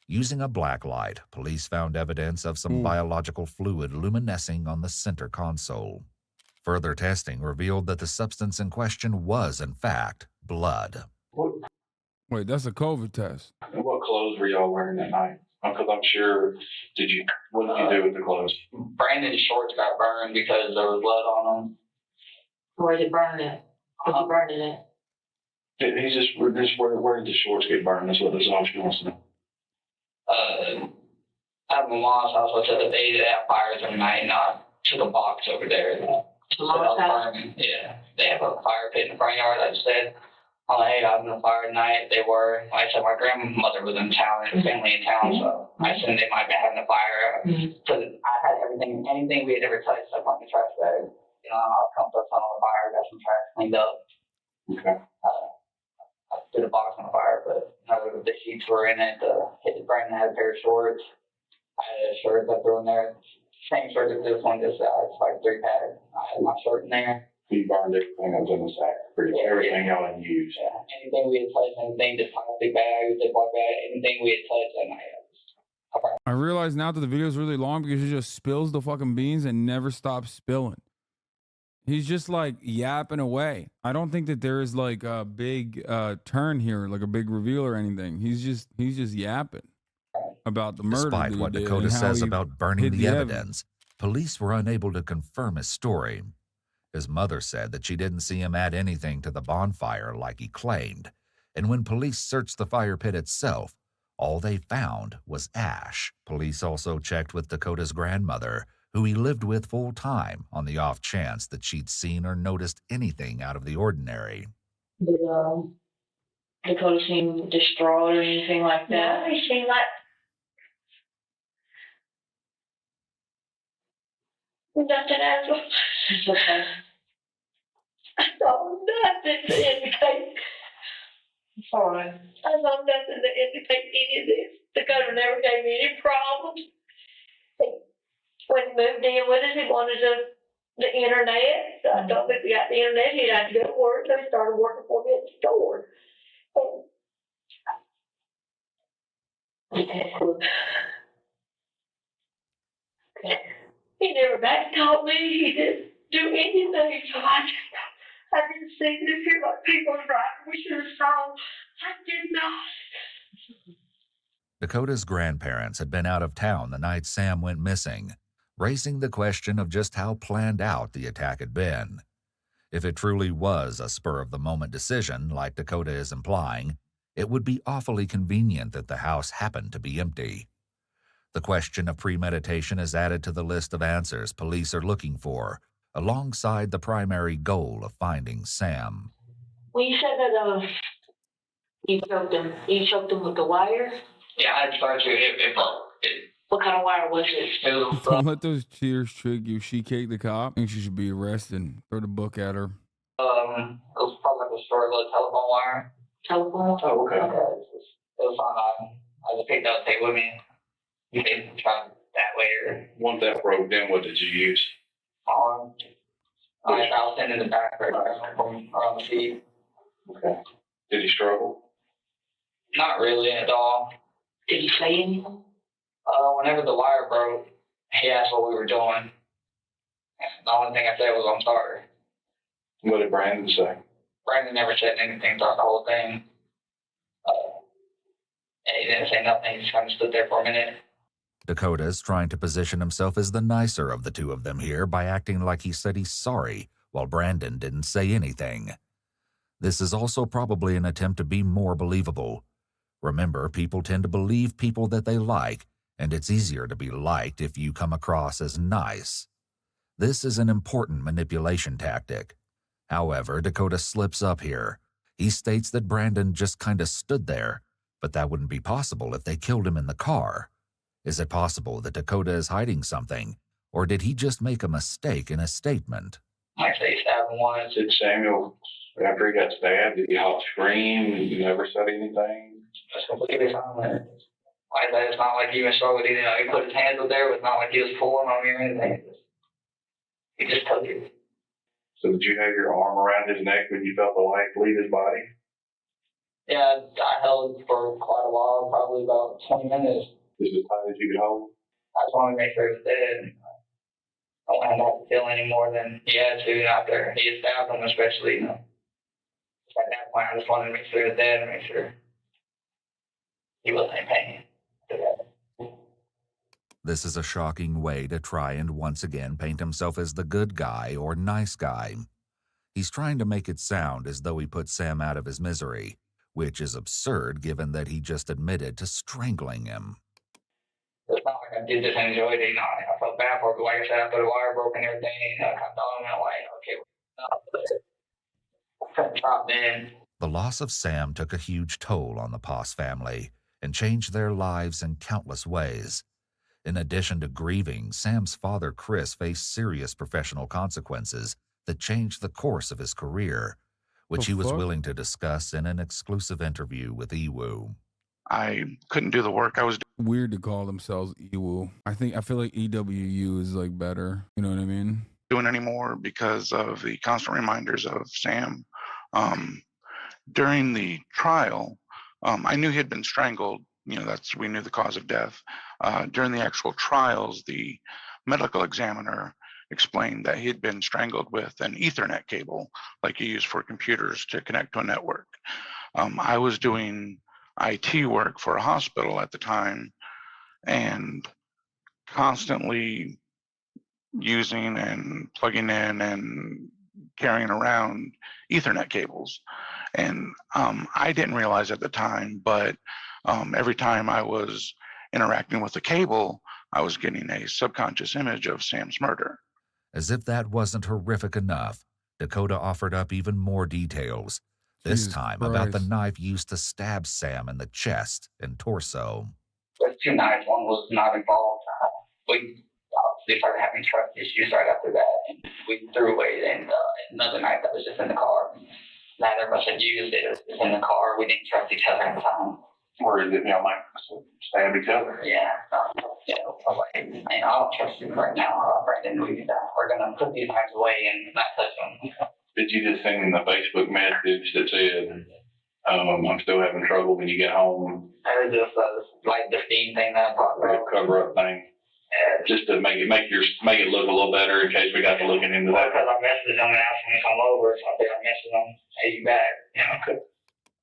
Using a black light, police found evidence of some biological fluid luminescing on the center console. Further testing revealed that the substance in question was, in fact, blood. Wait, that's a COVID test. What clothes were y'all wearing that night? Because I'm sure, what did you do with the clothes? Brandon's shorts got burned because there was blood on them. Where did it burn at? Where did it burn it at? Where did the shorts get burned? That's what this officer wants to know. At my mom's house, I said that they have fires every night, not to the box over there. Mom's house? Yeah, they have a fire pit in the front yard. I just said, hey, I was in a fire tonight. They were. Like I said, my grandmother was in town and family in town, so I assumed they might be having a fire. So I had anything we had ever touched up on the trash bag. I'll come put some on the fire, got some trash cleaned up. Okay. I did a box on the fire, but the sheets were in it. Brandon had a pair of shorts. I had a shirt I threw in there. Same shirt as this one, just it's like 3-pack. I had my shirt in there. He burned everything that was in the sack. Everything y'all had used. Yeah. Anything we had touched, anything, just plastic bags, Ziploc bag, anything we had touched that night, I I realize now that the video is really long because he just spills the fucking beans and never stops spilling. He's just like yapping away. I don't think that there is like a big turn here, like a big reveal or anything. He's just yapping about the murder. Despite what Dakota says about burning the evidence, police were unable to confirm his story. His mother said that she didn't see him add anything to the bonfire like he claimed, and when police searched the fire pit itself, all they found was ash. Police also checked with Dakota's grandmother, who he lived with full-time, on the off chance that she'd seen or noticed anything out of the ordinary. Did Dakota seem distraught or anything like that? No, he seemed like nothing as well. It's okay. I saw nothing to indicate. Sorry. I saw nothing to indicate any of this. Dakota never gave me any problems. When he moved in with us, he wanted the internet. So I told him if he got the internet, he'd have to go to work. So he started working for me at the store. Okay. He never back called me. He didn't do anything. So I didn't see this here like people right. We should have saw. I did not. Dakota's grandparents had been out of town the night Sam went missing, raising the question of just how planned out the attack had been. If it truly was a spur-of-the-moment decision, like Dakota is implying, it would be awfully convenient that the house happened to be empty. The question of premeditation is added to the list of answers police are looking for, alongside the primary goal of finding Sam. Well, you said that you choked him with the wire? Yeah, I tried to. It broke. What kind of wire was it? Don't let those tears trick you. She caked the cop. I think she should be arrested and throw the book at her. It was probably like a short little telephone wire. Telephone? Oh, okay. It was on. I just picked up tape with me. You can try that way or. Once that broke, then what did you use? I was sitting in the back from around the feet. Okay. Did he struggle? Not really at all. Did he say anything? Whenever the wire broke, he asked what we were doing. The only thing I said was, I'm sorry. What did Brandon say? Brandon never said anything throughout the whole thing. And he didn't say nothing. He just kind of stood there for a minute. Dakota's trying to position himself as the nicer of the two of them here by acting like he said he's sorry, while Brandon didn't say anything. This is also probably an attempt to be more believable. Remember, people tend to believe people that they like, and it's easier to be liked if you come across as nice. This is an important manipulation tactic. However, Dakota slips up here. He states that Brandon just kind of stood there, but that wouldn't be possible if they killed him in the car. Is it possible that Dakota is hiding something, or did he just make a mistake in his statement? Like I say, he stabbed him once. Did Samuel, after he got stabbed, did he halt scream? He never said anything? That's completely silent. Like I said, it's not like he even struggled. He put his hands up there. It's not like he was pulling on me or anything. He just took it. So did you have your arm around his neck when you felt the life leave his body? Yeah, I held for quite a while, probably about 20 minutes. Is it as tight as you could hold? I just wanted to make sure he was dead. I don't want him to have to feel any more than he had to after he had stabbed him, especially, At that point, I just wanted to make sure he was dead and make sure he wasn't in pain. This is a shocking way to try and once again paint himself as the good guy or nice guy. He's trying to make it sound as though he put Sam out of his misery, which is absurd given that he just admitted to strangling him. It's not like I did this and enjoyed it. I felt bad for it. Like I said, I put a wire broke and everything. I kind of thought, okay, I couldn't stop then. The loss of Sam took a huge toll on the Poss family and changed their lives in countless ways. In addition to grieving, Sam's father, Chris, faced serious professional consequences that changed the course of his career, which he was willing to discuss in an exclusive interview with EWU. I couldn't do the work I was doing. Weird to call themselves EWU. I feel like EWU is like better. You know what I mean? Doing anymore because of the constant reminders of Sam. During the trial, I knew he had been strangled. We knew the cause of death. During the actual trials, the medical examiner explained that he had been strangled with an Ethernet cable, like you use for computers to connect to a network. I was doing IT work for a hospital at the time and constantly using and plugging in and carrying around Ethernet cables. And I didn't realize at the time, but every time I was interacting with the cable, I was getting a subconscious image of Sam's murder. As if that wasn't horrific enough, Dakota offered up even more details, this Jesus time Christ. about the knife used to stab Sam in the chest and torso. There's 2 nights. One was not involved. We obviously started having trust issues right after that, and we threw away another knife that was just in the car. Neither of us had used it. It was just in the car. We didn't trust each other at the time. Or is it, like stab each other? Yeah. I was like, I don't trust you right now, Brandon. We're going to put these knives away and not touch them. Did you just send in the Facebook message that said, I'm still having trouble when you get home? It was just like the steam thing that I talked about. Cover up thing. Just to make it look a little better in case we got to looking into that. Because I messaged them and asked them to come over, so I messaged them, hey, you back,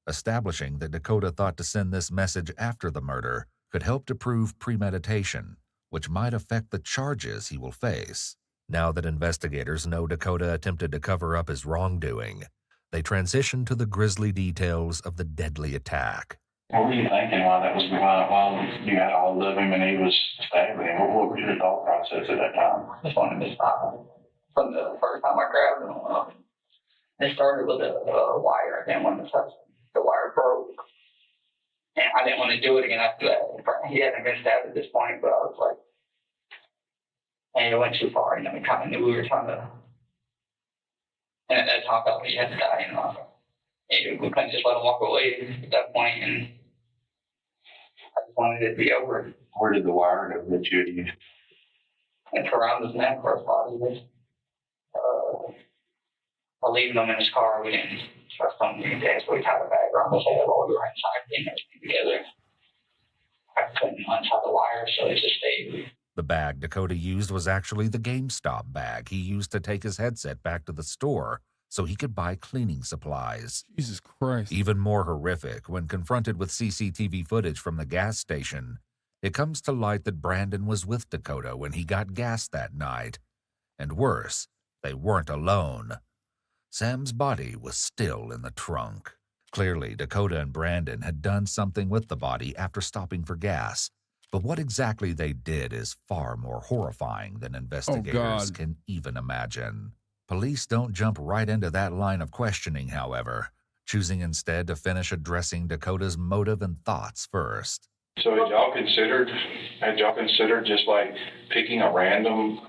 Establishing that Dakota thought to send this message after the murder could help to prove premeditation, which might affect the charges he will face. Now that investigators know Dakota attempted to cover up his wrongdoing, they transition to the grisly details of the deadly attack. What were you thinking while you had all of him and he was stabbing him? What was your thought process at that time? I just wanted to stop him. From the first time I grabbed him, it started with a wire. I didn't want to touch him. The wire broke. And I didn't want to do it again after that. He hadn't been stabbed at this point, but I was like, and it went too far. We kind of knew we were trying to, and at that time, I felt like he had to die, And we couldn't just let him walk away at that point, and I just wanted it to be over. Where did the wire go that you had used? It's around his neck or his body. While leaving him in his car, we didn't trust him anything, so we tied a bag around his head while we were inside getting everything together. I couldn't untie the wire, so it just stayed. The bag Dakota used was actually the GameStop bag he used to take his headset back to the store so he could buy cleaning supplies. Jesus Christ. Even more horrific, when confronted with CCTV footage from the gas station, it comes to light that Brandon was with Dakota when he got gas that night. And worse, they weren't alone. Sam's body was still in the trunk. Clearly, Dakota and Brandon had done something with the body after stopping for gas. But what exactly they did is far more horrifying than investigators can even imagine. Police don't jump right into that line of questioning, however, choosing instead to finish addressing Dakota's motive and thoughts first. So had y'all considered just like picking a random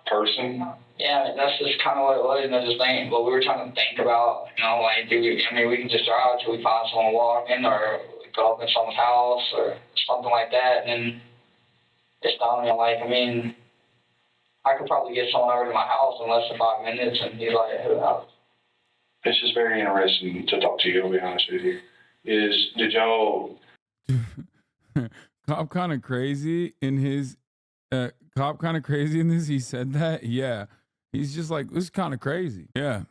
person? Yeah, that's just kind of what it was, just thinking, what we were trying to think about, we can just drive till we find someone walking or go up in someone's house or something like that, and then it's done. I could probably get someone over to my house in less than 5 minutes and be like, who knows? This is very interesting to talk to you, I'll be honest with you. Did y'all... Cop kind of crazy in his... He said that? Yeah. He's just like, this is kind of crazy. Yeah.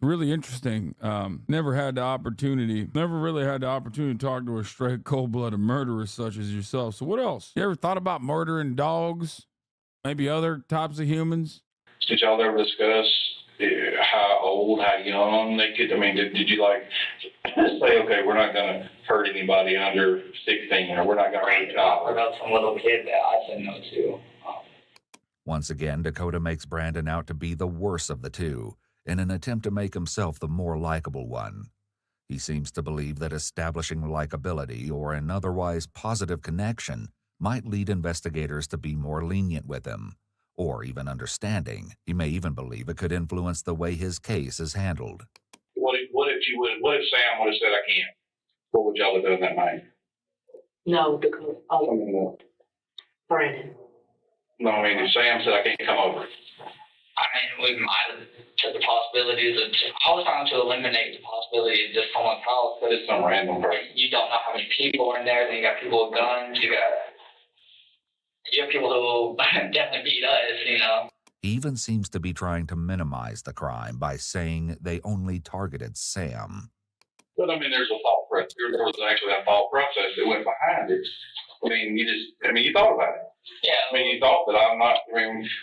Really interesting. Never really had the opportunity to talk to a straight cold-blooded murderer such as yourself. So what else? You ever thought about murdering dogs? Maybe other types of humans? Did y'all ever discuss how old, how young they could? Did you say, okay, we're not going to hurt anybody under 16, or we're not going to hurt a child? What about some little kid that I said no to? Once again, Dakota makes Brandon out to be the worse of the two, in an attempt to make himself the more likable one. He seems to believe that establishing likability or an otherwise positive connection might lead investigators to be more lenient with him, or even understanding. He may even believe it could influence the way his case is handled. What if Sam would have said, I can't? What would y'all have done that night? No, Dakota. Brandon. No, if Sam said, I can't come over. We might have took the possibilities of. I was trying to eliminate the possibility of just someone's house. Just some random person. You don't know how many people are in there. Then you got people with guns. You got You have people who will definitely beat us, you know. He even seems to be trying to minimize the crime by saying they only targeted Sam. But I mean, there's a thought process. There was actually a thought process that went behind it. I mean, you thought about it. Yeah. I mean, you thought that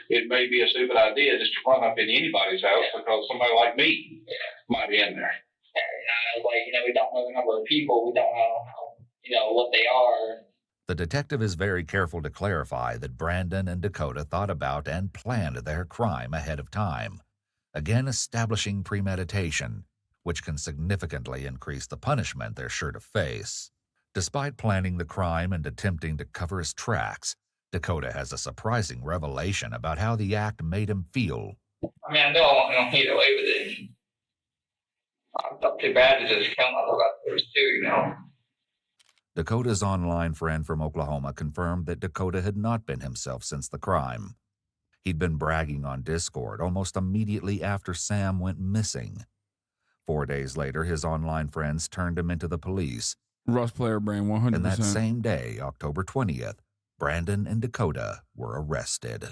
it may be a stupid idea just to run up in anybody's house because somebody like me might be in there. Yeah, we don't know the number of people. We don't know, what they are. The detective is very careful to clarify that Brandon and Dakota thought about and planned their crime ahead of time, again establishing premeditation, which can significantly increase the punishment they're sure to face. Despite planning the crime and attempting to cover his tracks, Dakota has a surprising revelation about how the act made him feel. I mean, I know I want to get away with it. I felt too bad to just kill my brothers too, Dakota's online friend from Oklahoma confirmed that Dakota had not been himself since the crime. He'd been bragging on Discord almost immediately after Sam went missing. 4 days later, his online friends turned him into the police. Rust player brain, 100%. And that same day, October 20th, Brandon and Dakota were arrested.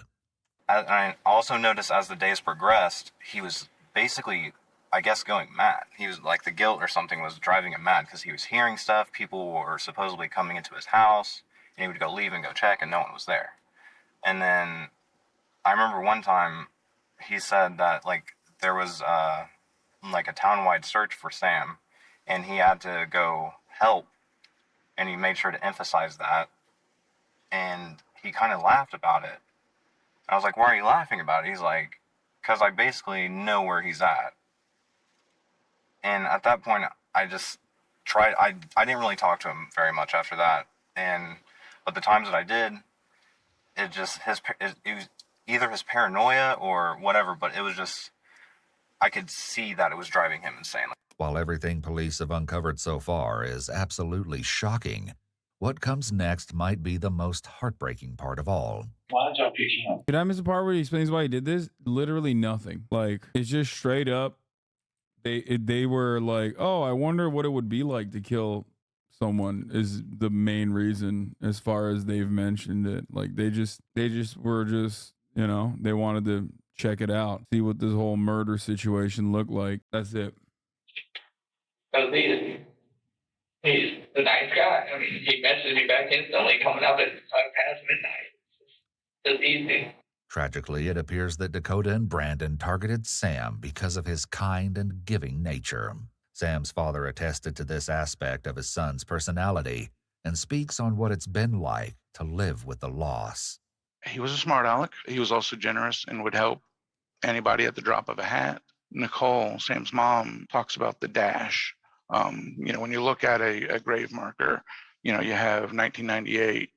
I also noticed as the days progressed, he was basically, I guess, going mad. He was like the guilt or something was driving him mad because he was hearing stuff. People were supposedly coming into his house, and he would go leave and go check, and no one was there. And then I remember one time he said that there was a town-wide search for Sam, and he had to go help, and he made sure to emphasize that. And he kind of laughed about it. I was like, why are you laughing about it? He's like, because I basically know where he's at. And at that point, I just tried, I didn't really talk to him very much after that. But the times that I did, it was either his paranoia or whatever, but it was just, I could see that it was driving him insane. While everything police have uncovered so far is absolutely shocking, what comes next might be the most heartbreaking part of all. Why did y'all pick him? Did I miss the part where he explains why he did this? Literally nothing. It's just straight up. They were like, oh, I wonder what it would be like to kill someone is the main reason as far as they've mentioned it. They just were they wanted to check it out, see what this whole murder situation looked like. That's it. He's a nice guy. I mean, he messaged me back instantly coming up at past midnight. It's easy. Tragically, it appears that Dakota and Brandon targeted Sam because of his kind and giving nature. Sam's father attested to this aspect of his son's personality and speaks on what it's been like to live with the loss. He was a smart aleck. He was also generous and would help anybody at the drop of a hat. Nicole, Sam's mom, talks about the dash. When you look at a grave marker, you have 1998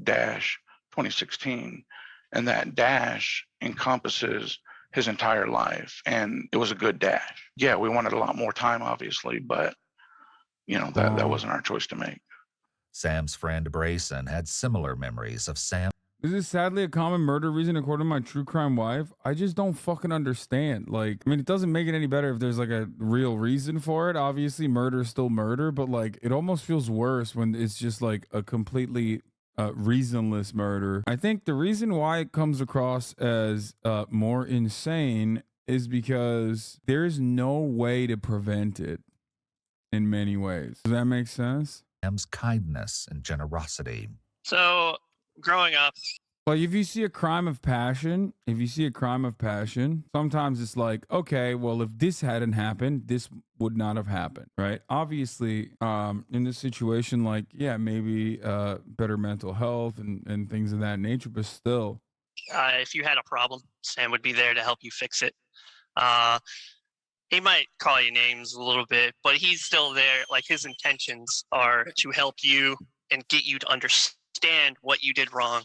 dash 2016, and that dash encompasses his entire life, and it was a good dash. Yeah, we wanted a lot more time, obviously, but that wasn't our choice to make. Sam's friend Brayson had similar memories of Sam. This is sadly a common murder reason according to my true crime wife. I just don't fucking understand. It doesn't make it any better if there's a real reason for it. Obviously, murder is still murder, but it almost feels worse when it's just a completely reasonless murder. I think the reason why it comes across as more insane is because there's no way to prevent it in many ways. Does that make sense? Sam's kindness and generosity. So growing up, if you see a crime of passion, sometimes it's okay, well, if this hadn't happened, this would not have happened, right? Obviously, in this situation, maybe better mental health and things of that nature, but still. if you had a problem, Sam would be there to help you fix it. He might call you names a little bit, but he's still there. His intentions are to help you and get you to understand what you did wrong.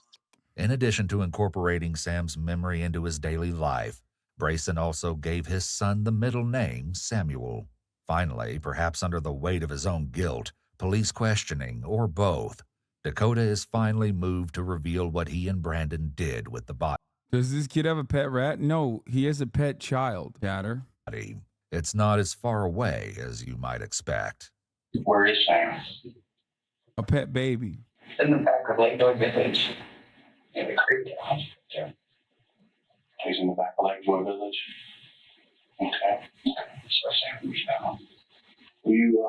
In addition to incorporating Sam's memory into his daily life, Brayson also gave his son the middle name Samuel. Finally, perhaps under the weight of his own guilt, police questioning, or both, Dakota is finally moved to reveal what he and Brandon did with the body. Does this kid have a pet rat? No, he has a pet child, Chatter. It's not as far away as you might expect. Where is Sam? A pet baby. In the back of Lake Dog Village. in the creek down there. He's in the back of Lakewood Village. Okay. So Sam was down. Will you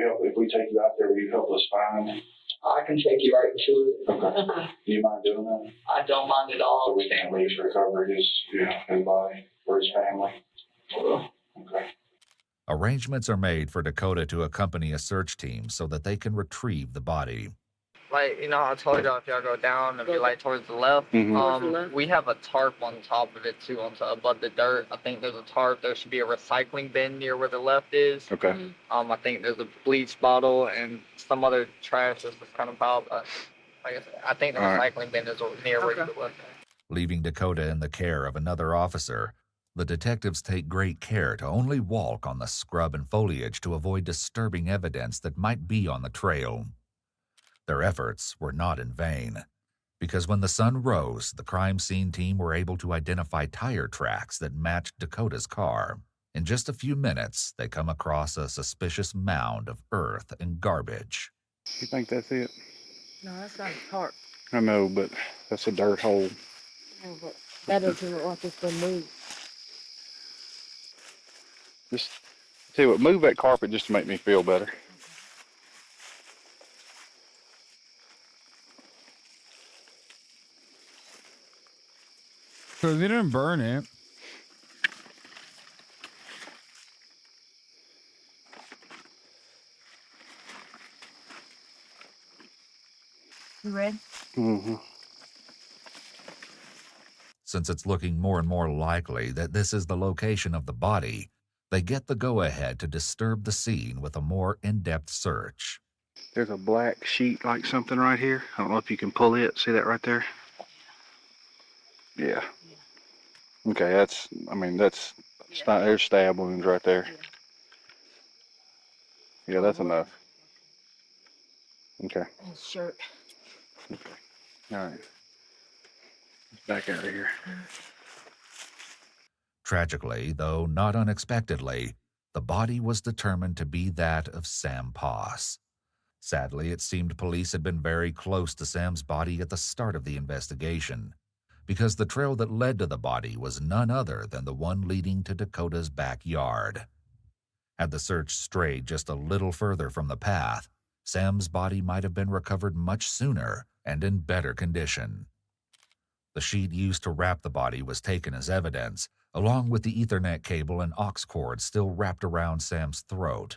help, if we take you out there, will you help us find? I can take you right to it. Okay. Do you mind doing that? I don't mind at all. So we can at least recover his body for his family. Okay. Arrangements are made for Dakota to accompany a search team so that they can retrieve the body. Like, I told y'all if y'all go down and be like towards the left, we have a tarp on top of it too, above the dirt. I think there's a tarp. There should be a recycling bin near where the left is. Okay. I think there's a bleach bottle and some other trash that's just kind of piled up. Like I said, I think the recycling bin is near where the left is. Leaving Dakota in the care of another officer, the detectives take great care to only walk on the scrub and foliage to avoid disturbing evidence that might be on the trail. Their efforts were not in vain, because when the sun rose, the crime scene team were able to identify tire tracks that matched Dakota's car. In just a few minutes, they come across a suspicious mound of earth and garbage. You think that's it? No, that's not a tarp. I know, but that's a dirt hole. No, but that doesn't look like it's been moved. Just tell you what, move that carpet just to make me feel better. Because they didn't burn it. You ready? Mm-hmm. Since it's looking more and more likely that this is the location of the body, they get the go-ahead to disturb the scene with a more in-depth search. There's a black sheet like something right here. I don't know if you can pull it. See that right there? Yeah. Okay, there's stab wounds right there. Yeah, that's enough. Okay. And shirt. Okay. All right. Let's back out of here. Tragically, though not unexpectedly, the body was determined to be that of Sam Poss. Sadly, it seemed police had been very close to Sam's body at the start of the investigation, because the trail that led to the body was none other than the one leading to Dakota's backyard. Had the search strayed just a little further from the path, Sam's body might have been recovered much sooner and in better condition. The sheet used to wrap the body was taken as evidence, along with the Ethernet cable and aux cord still wrapped around Sam's throat.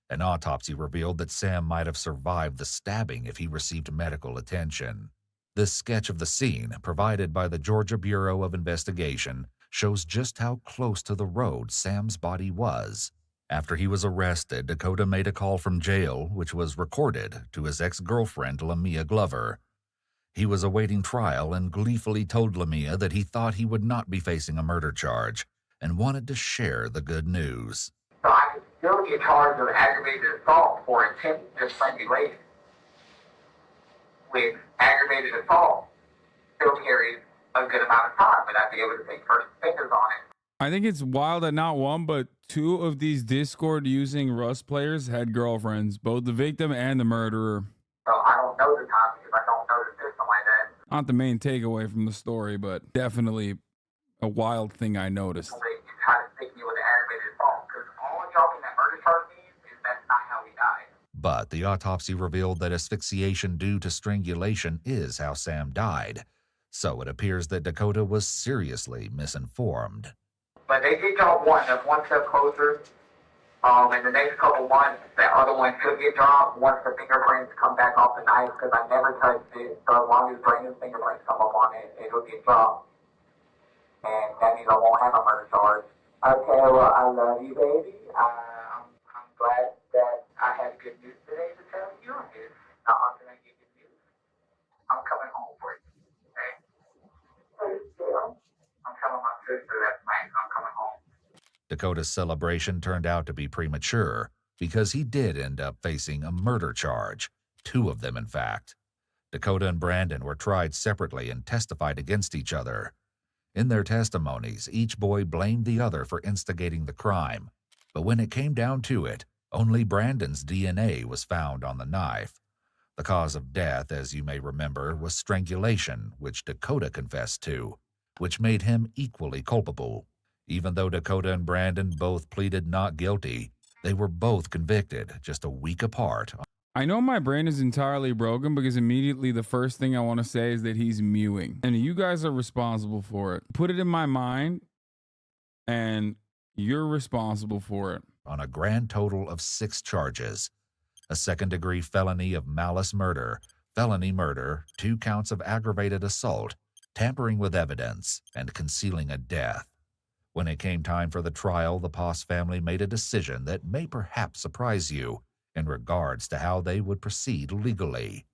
An autopsy revealed that Sam might have survived the stabbing if he received medical attention. This sketch of the scene, provided by the Georgia Bureau of Investigation, shows just how close to the road Sam's body was. After he was arrested, Dakota made a call from jail, which was recorded, to his ex-girlfriend, Lamia Glover. He was awaiting trial and gleefully told Lamia that he thought he would not be facing a murder charge and wanted to share the good news. So I could still get charged of aggravated assault for attempted strangulation. With aggravated assault, still carries a good amount of time, but I'd be able to take first offenders on it. I think it's wild that not one, but two of these Discord using Rust players had girlfriends, both the victim and the murderer. So I don't know the time because I don't know the system like that. Not the main takeaway from the story, but definitely a wild thing I noticed. So they try to stick me with the aggravated assault because all y'all in that murder charge means is that's not how he died. But the autopsy revealed that asphyxiation due to strangulation is how Sam died, so it appears that Dakota was seriously misinformed. But they did drop one. That's one step closer. In the next couple months, that other one could get dropped once the fingerprints come back off the knife because I never touched it. So as long as Brandon's fingerprints come up on it, it'll get dropped. And that means I won't have a murder charge. Okay, well, I love you, baby. I'm glad that I have good news today to tell you. It's not often I get good news. I'm coming home for you. Okay? I'm telling my sister that night I'm coming home. Dakota's celebration turned out to be premature because he did end up facing a murder charge, 2 of them in fact. Dakota and Brandon were tried separately and testified against each other. In their testimonies, each boy blamed the other for instigating the crime, but when it came down to it, only Brandon's DNA was found on the knife. The cause of death, as you may remember, was strangulation, which Dakota confessed to, which made him equally culpable. Even though Dakota and Brandon both pleaded not guilty, they were both convicted just a week apart. I know my brain is entirely broken because immediately the first thing I want to say is that he's mewing. And you guys are responsible for it. Put it in my mind, and you're responsible for it. On a grand total of 6 charges: a second-degree felony of malice murder, felony murder, 2 counts of aggravated assault, tampering with evidence, and concealing a death. When it came time for the trial, the Poss family made a decision that may perhaps surprise you in regards to how they would proceed legally.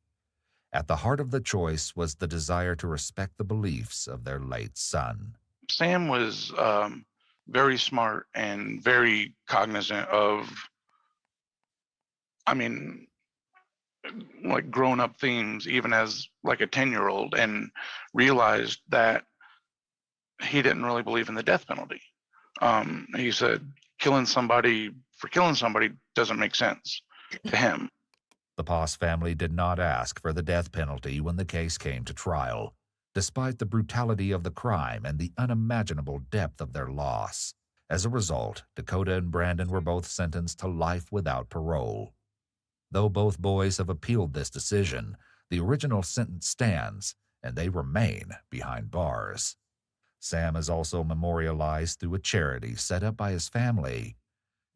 At the heart of the choice was the desire to respect the beliefs of their late son. Sam was very smart and very cognizant of, like grown-up themes, even as like a 10-year-old, and realized that he didn't really believe in the death penalty. He said killing somebody doesn't make sense to him. The Poss family did not ask for the death penalty when the case came to trial, despite the brutality of the crime and the unimaginable depth of their loss. As a result, Dakota and Brandon were both sentenced to life without parole. Though both boys have appealed this decision, the original sentence stands, and they remain behind bars. Sam is also memorialized through a charity set up by his family.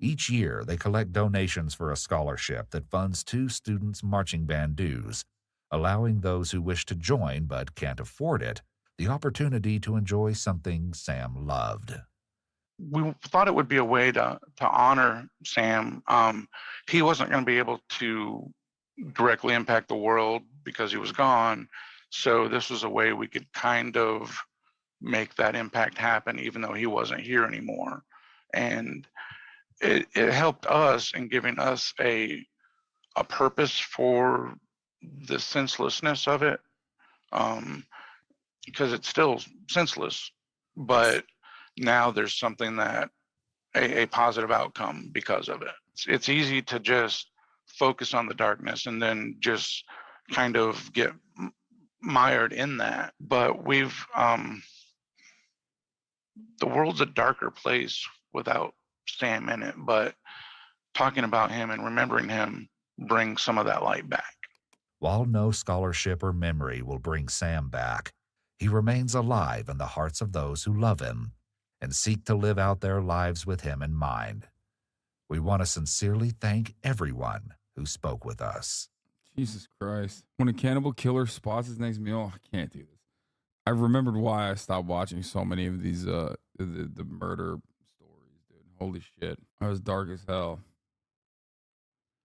Each year, they collect donations for a scholarship that funds 2 students' marching band dues, allowing those who wish to join but can't afford it the opportunity to enjoy something Sam loved. We thought it would be a way to honor Sam. He wasn't going to be able to directly impact the world because he was gone. So this was a way we could kind of make that impact happen, even though he wasn't here anymore. And it helped us in giving us a purpose for the senselessness of it, because it's still senseless, but now there's something that a positive outcome because of it. It's easy to just focus on the darkness and then just kind of get mired in that. But the world's a darker place without Sam in it, but talking about him and remembering him brings some of that light back. While no scholarship or memory will bring Sam back, he remains alive in the hearts of those who love him and seek to live out their lives with him in mind. We want to sincerely thank everyone who spoke with us. Jesus Christ. When a cannibal killer spots his next meal, I can't do this. I remembered why I stopped watching so many of these the murder stories, dude. Holy shit. That was dark as hell.